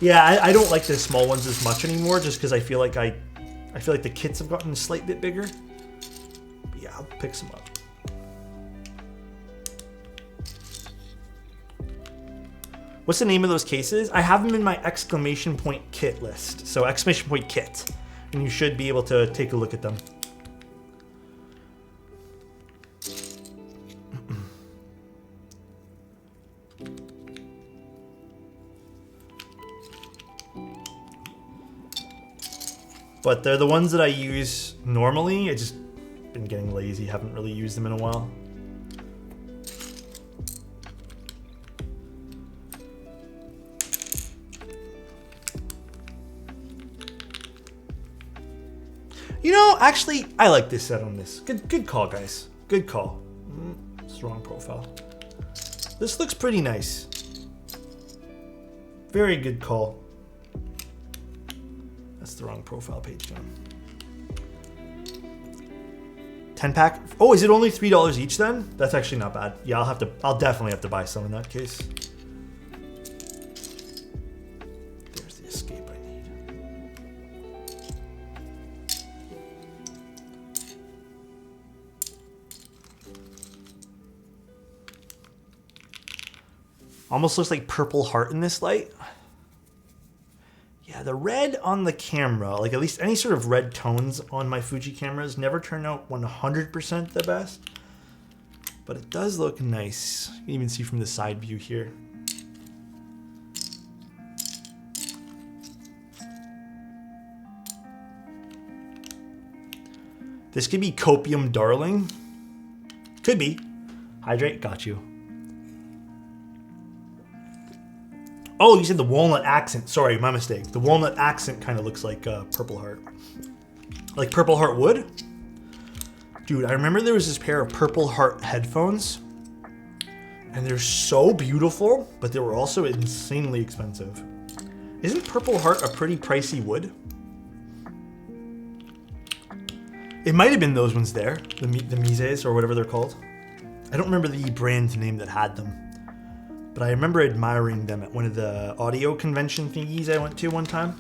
Yeah, I don't like the small ones as much anymore just because I feel like the kits have gotten a slight bit bigger. But yeah, I'll pick some up. What's the name of those cases? I have them in my exclamation point kit list. So exclamation point kit. And you should be able to take a look at them. But they're the ones that I use normally. I just been getting lazy, haven't really used them in a while. You know, actually, I like this set on this. Good call, guys. Good call. It's the wrong profile. This looks pretty nice. Very good call. That's the wrong profile page, John. 10 pack. Oh, is it only $3 each then? That's actually not bad. Yeah, I'll definitely have to buy some in that case. There's the escape I need. Almost looks like purple heart in this light. Yeah, the red on the camera, like at least any sort of red tones on my Fuji cameras never turn out 100% the best. But it does look nice. You can even see from the side view here. This could be Copium Darling. Could be. Hydrate, got you. Oh, you said the walnut accent. Sorry, my mistake. The walnut accent kind of looks like Purple Heart. Like Purple Heart would? Dude, I remember there was this pair of Purple Heart headphones. And they're so beautiful, but they were also insanely expensive. Isn't Purple Heart a pretty pricey wood? It might have been those ones there. The Mises or whatever they're called. I don't remember the brand name that had them. But I remember admiring them at one of the audio convention thingies I went to one time.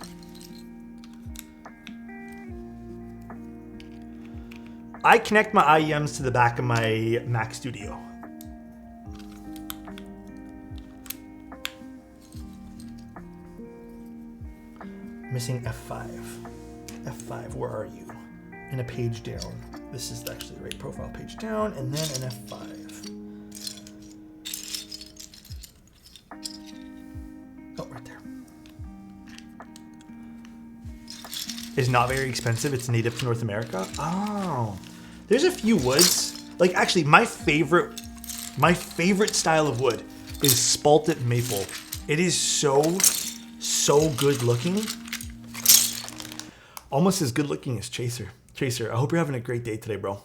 I connect my IEMs to the back of my Mac Studio. Missing F5. F5, where are you? And a page down. This is actually the right profile, page down, and then an F5. Oh, right there. It's not very expensive. It's native to North America. Oh, there's a few woods. Like actually, my favorite style of wood is spalted maple. It is so good looking. Almost as good looking as Chaser. Chaser, I hope you're having a great day today, bro.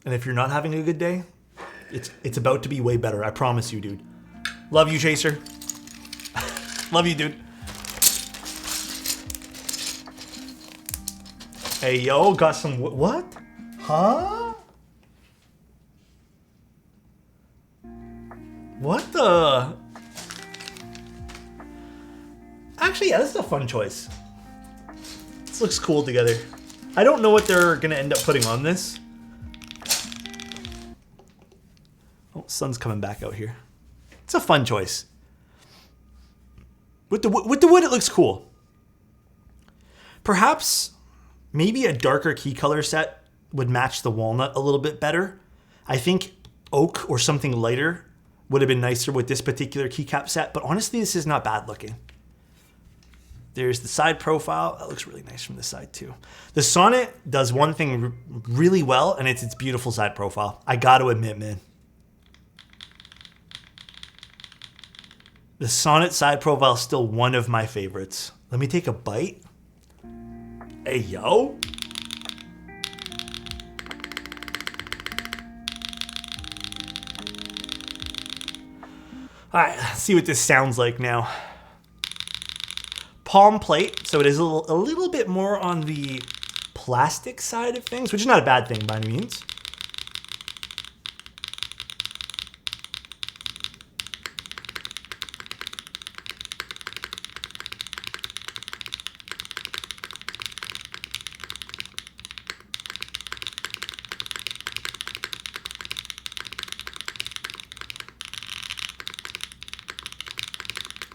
And if you're not having a good day, it's about to be way better. I promise you, dude. Love you, Chaser. Love you, dude. Hey, yo, got some... What? Huh? What the... Actually, yeah, this is a fun choice. This looks cool together. I don't know what they're going to end up putting on this. Oh, sun's coming back out here. It's a fun choice. With the wood, it looks cool. Perhaps maybe a darker key color set would match the walnut a little bit better. I think oak or something lighter would have been nicer with this particular keycap set, but honestly, this is not bad looking. There's the side profile. That looks really nice from this side too. The Sonnet does one thing really well, and it's its beautiful side profile. I got to admit, man. The Sonnet side profile is still one of my favorites. Let me take a bite. Hey, yo. All right, let's see what this sounds like now. Palm plate, so it is a little bit more on the plastic side of things, which is not a bad thing by any means.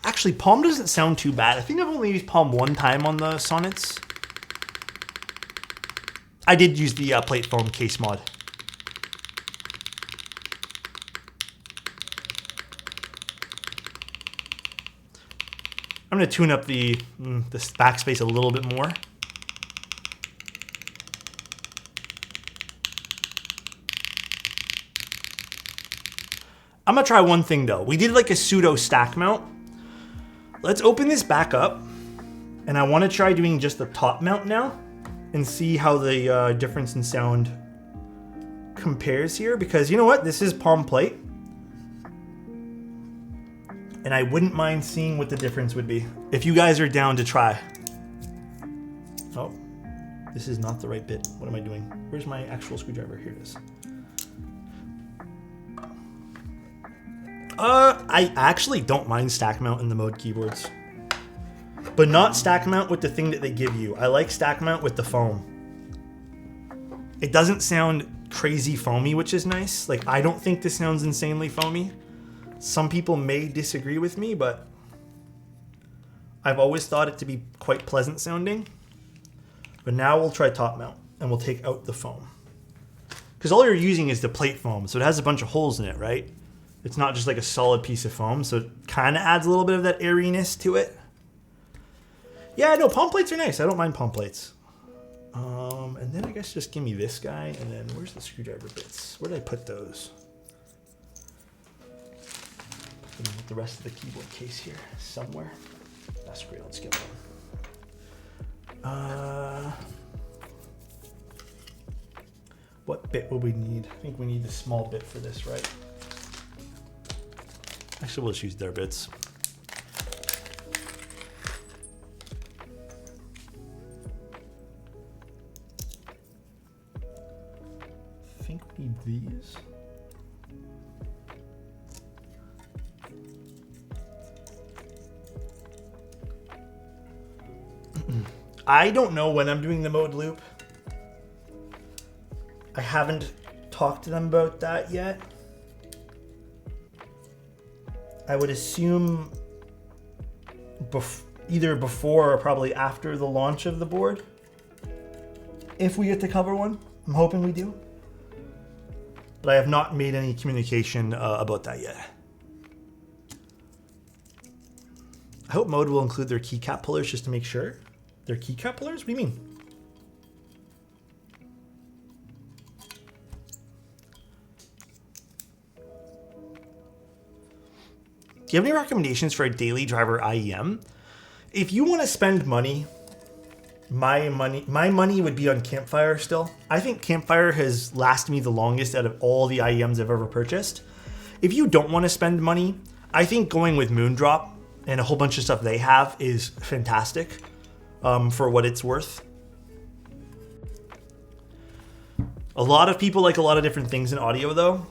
Actually, palm doesn't sound too bad. I think I've only used palm one time on the Sonnets. I did use the plate foam case mod. I'm going to tune up the backspace a little bit more. I'm going to try one thing though. We did like a pseudo stack mount. Let's open this back up, and I want to try doing just the top mount now and see how the difference in sound compares here, because you know what? This is palm plate, and I wouldn't mind seeing what the difference would be if you guys are down to try. Oh, this is not the right bit. What am I doing? Where's my actual screwdriver? Here it is. I actually don't mind stack mount in the mode keyboards, but not stack mount with the thing that they give you. I like stack mount with the foam. It doesn't sound crazy foamy, which is nice. Like, I don't think this sounds insanely foamy. Some people may disagree with me, but I've always thought it to be quite pleasant sounding. But now we'll try top mount, and we'll take out the foam. Because all you're using is the plate foam, so it has a bunch of holes in it, right? It's not just like a solid piece of foam, so it kind of adds a little bit of that airiness to it. Yeah, no, palm plates are nice. I don't mind palm plates. And then I guess just give me this guy, and then where's the screwdriver bits? Where did I put those? Put them with the rest of the keyboard case here, somewhere. That's great, let's get one. What bit will we need? I think we need the small bit for this, right? Actually, we'll just use their bits. I think we need these. I don't know when I'm doing the mode loop. I haven't talked to them about that yet. I would assume either before or probably after the launch of the board. If we get to cover one, I'm hoping we do. But I have not made any communication about that yet. I hope Mode will include their keycap pullers just to make sure. Their keycap pullers? What do you mean? Do you have any recommendations for a daily driver IEM? If you want to spend money, my money would be on Campfire still. I think Campfire has lasted me the longest out of all the IEMs I've ever purchased. If you don't want to spend money, I think going with Moondrop and a whole bunch of stuff they have is fantastic for what it's worth. A lot of people like a lot of different things in audio though.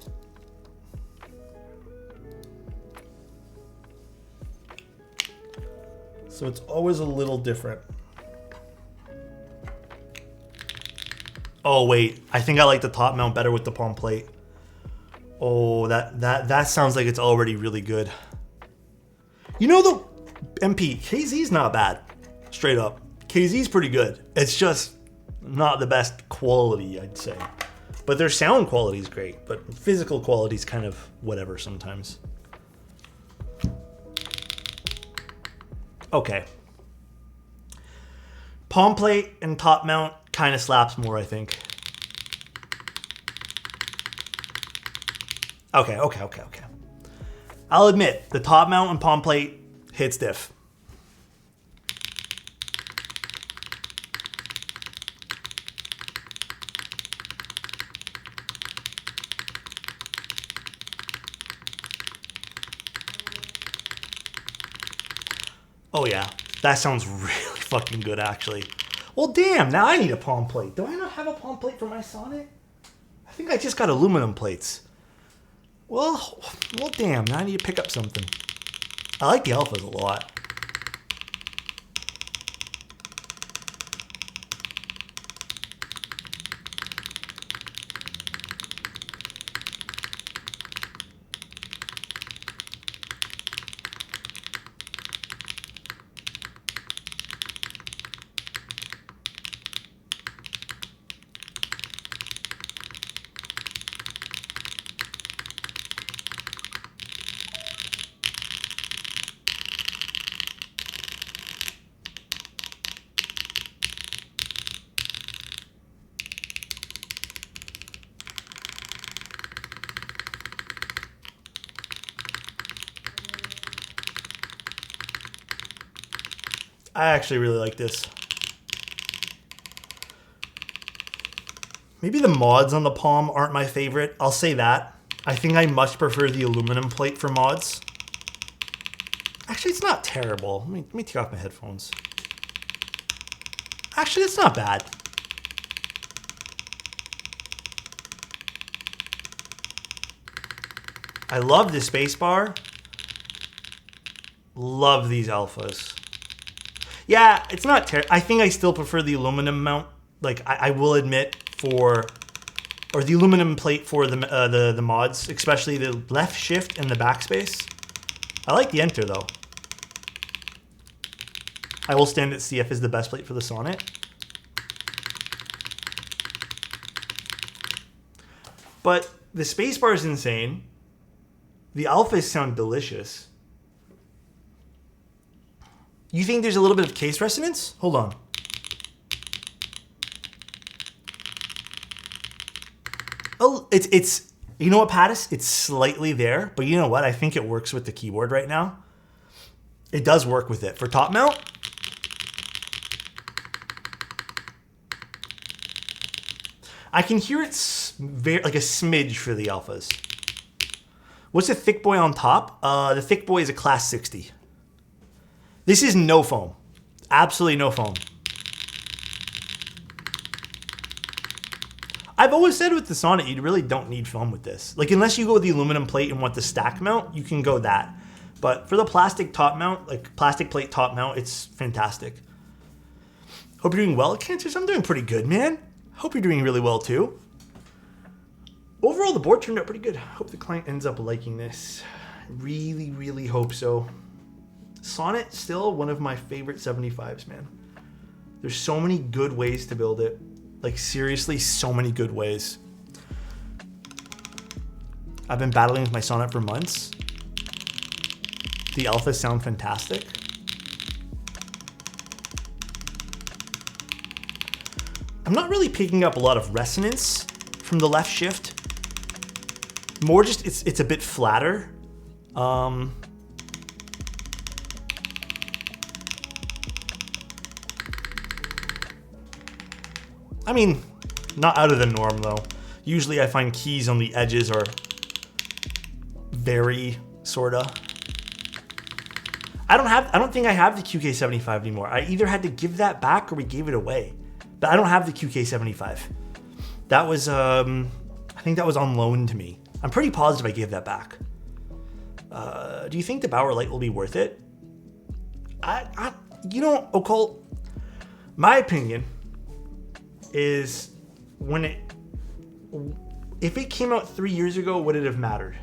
So it's always a little different. Oh wait, I think I like the top mount better with the palm plate. Oh, that sounds like it's already really good. You know the MP, KZ's not bad, straight up. KZ's pretty good. It's just not the best quality, I'd say. But their sound quality is great, but physical quality is kind of whatever sometimes. Okay. Palm plate and top mount kind of slaps more, I think. Okay. I'll admit, the top mount and palm plate hits diff. Oh yeah, that sounds really fucking good actually. Well damn, now I need a palm plate. Do I not have a palm plate for my Sonnet? I think I just got aluminum plates. Well damn, now I need to pick up something. I like the alphas a lot. I actually really like this. Maybe the mods on the palm aren't my favorite. I'll say that. I think I much prefer the aluminum plate for mods. Actually, it's not terrible. Let me take off my headphones. Actually, it's not bad. I love the space bar. Love these alphas. Yeah, it's not terrible. I think I still prefer the aluminum mount. Like I will admit or the aluminum plate for the mods, especially the left shift and the backspace. I like the enter though. I will stand at CF is the best plate for the Sonnet. But the spacebar is insane. The alphas sound delicious. You think there's a little bit of case resonance? Hold on. Oh, it's you know what, Pattis? It's slightly there, but you know what? I think it works with the keyboard right now. It does work with it. For top mount, I can hear it's like a smidge for the alphas. What's the thick boy on top? The thick boy is a class 60. This is no foam. Absolutely no foam. I've always said with the Sonnet, you really don't need foam with this. Like, unless you go with the aluminum plate and want the stack mount, you can go that. But for the plastic top mount, like plastic plate top mount, it's fantastic. Hope you're doing well, Cancers. I'm doing pretty good, man. Hope you're doing really well too. Overall, the board turned out pretty good. Hope the client ends up liking this. Really, really hope so. Sonnet, still one of my favorite 75s, man. There's so many good ways to build it. Like, seriously, so many good ways. I've been battling with my Sonnet for months. The alphas sound fantastic. I'm not really picking up a lot of resonance from the left shift. More just, it's a bit flatter. I mean, not out of the norm though. Usually I find keys on the edges are very sorta. I don't think I have the QK75 anymore. I either had to give that back or we gave it away. But I don't have the QK75. That was, I think that was on loan to me. I'm pretty positive I gave that back. Do you think the Bauer Light will be worth it? You know, Occult, my opinion is if it came out 3 years ago, would it have mattered?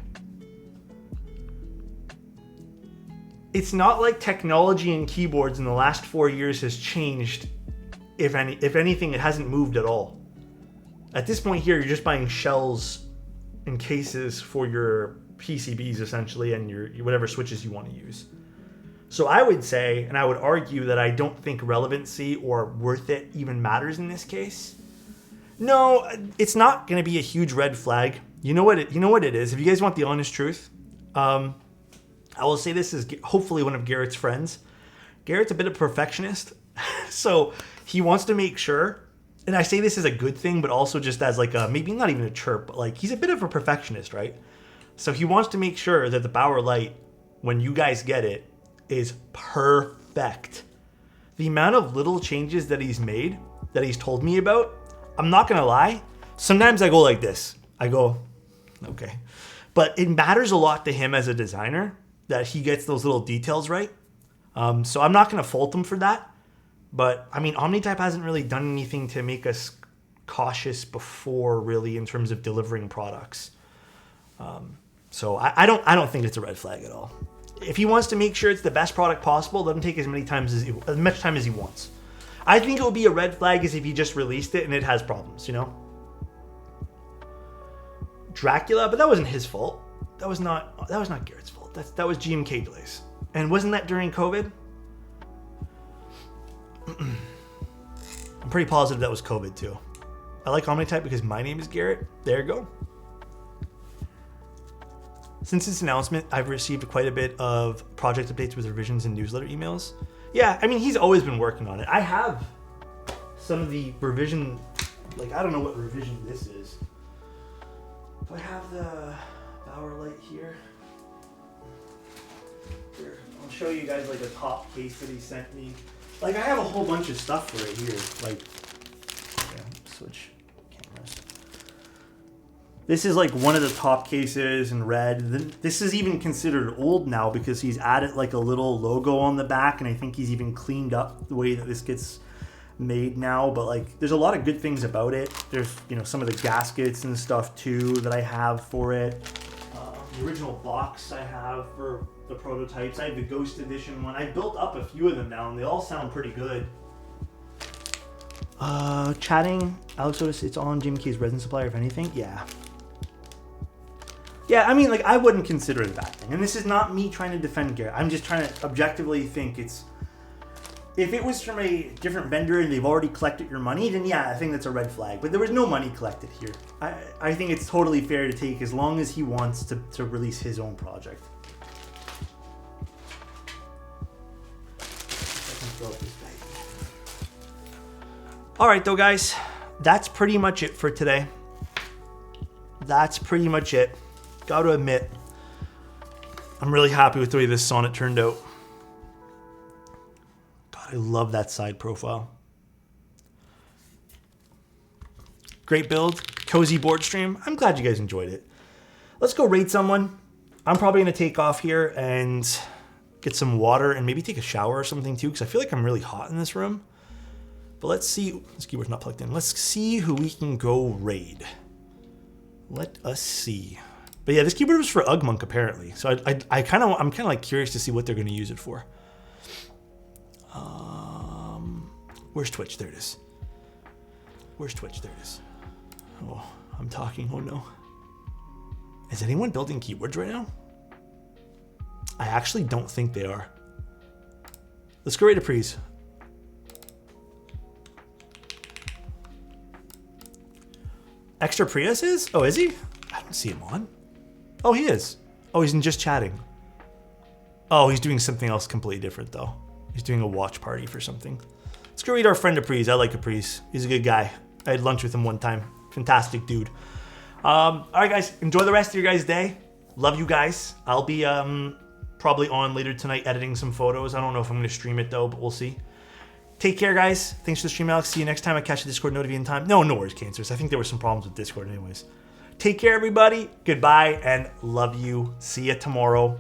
It's not like technology in keyboards in the last 4 years has changed. If anything, it hasn't moved at all. At this point here, you're just buying shells and cases for your PCBs essentially, and your whatever switches you want to use. So I would say, and I would argue, that I don't think relevancy or worth it even matters in this case. No, it's not going to be a huge red flag. You know what it is. If you guys want the honest truth, I will say this is hopefully one of Garrett's friends. Garrett's a bit of a perfectionist, so he wants to make sure. And I say this as a good thing, but also just as like a, maybe not even a chirp, but like he's a bit of a perfectionist, right? So he wants to make sure that the Bauer Light, when you guys get it, is perfect. The amount of little changes that he's made, that he's told me about, I'm not gonna lie, sometimes I go like this. I go, okay. But it matters a lot to him as a designer that he gets those little details right. So I'm not gonna fault him for that. But I mean, OmniType hasn't really done anything to make us cautious before, really, in terms of delivering products. So I don't think it's a red flag at all. If he wants to make sure it's the best product possible, let him take as much time as he wants. I think it would be a red flag is if he just released it and it has problems, you know? Dracula, but that wasn't his fault. That was not Garrett's fault. That was GMK delays. And wasn't that during COVID? I'm pretty positive that was COVID too. I like OmniType because my name is Garrett. There you go. Since this announcement, I've received quite a bit of project updates with revisions and newsletter emails. Yeah, I mean, he's always been working on it. I have some of the revision, like, I don't know what revision this is. Do I have the Bauer Light here? Here, I'll show you guys like a top case that he sent me. Like, I have a whole bunch of stuff right here. Like, yeah, switch cameras. This is like one of the top cases in red. This is even considered old now because he's added like a little logo on the back, and I think he's even cleaned up the way that this gets made now. But like, there's a lot of good things about it. There's, you know, some of the gaskets and stuff too that I have for it. the original box I have for the prototypes. I have the Ghost Edition one. I built up a few of them now, and they all sound pretty good. Chatting, Alex Otis, it's on Jimmy K's resin supplier, if anything. Yeah. Yeah, I mean, like, I wouldn't consider it a bad thing. And this is not me trying to defend Garrett. I'm just trying to objectively think it's... If it was from a different vendor and they've already collected your money, then yeah, I think that's a red flag. But there was no money collected here. I think it's totally fair to take as long as he wants to release his own project. Alright though, guys. That's pretty much it for today. That's pretty much it. Gotta admit, I'm really happy with the way this Sonnet turned out. God, I love that side profile. Great build, cozy board stream. I'm glad you guys enjoyed it. Let's go raid someone. I'm probably gonna take off here and get some water and maybe take a shower or something too, because I feel like I'm really hot in this room. But let's see, this keyboard's not plugged in. Let's see who we can go raid. Let us see. But yeah, this keyboard was for Ugmonk apparently. So I'm kind of like curious to see what they're going to use it for. Where's Twitch? There it is. Where's Twitch? There it is. Oh, I'm talking. Oh no. Is anyone building keyboards right now? I actually don't think they are. Let's go raid a Prees. Extra Prius is? Oh, is he? I don't see him on. Oh, he is. Oh, he's just chatting. Oh, he's doing something else completely different, though. He's doing a watch party for something. Let's go read our friend Apries. I like Apries. He's a good guy. I had lunch with him one time. Fantastic dude. All right, guys. Enjoy the rest of your guys' day. Love you guys. I'll be probably on later tonight editing some photos. I don't know if I'm going to stream it, though, but we'll see. Take care, guys. Thanks for the stream, Alex. See you next time. I catch the Discord notification time. No worries, Cancers. I think there were some problems with Discord anyways. Take care, everybody. Goodbye, and love you. See you tomorrow.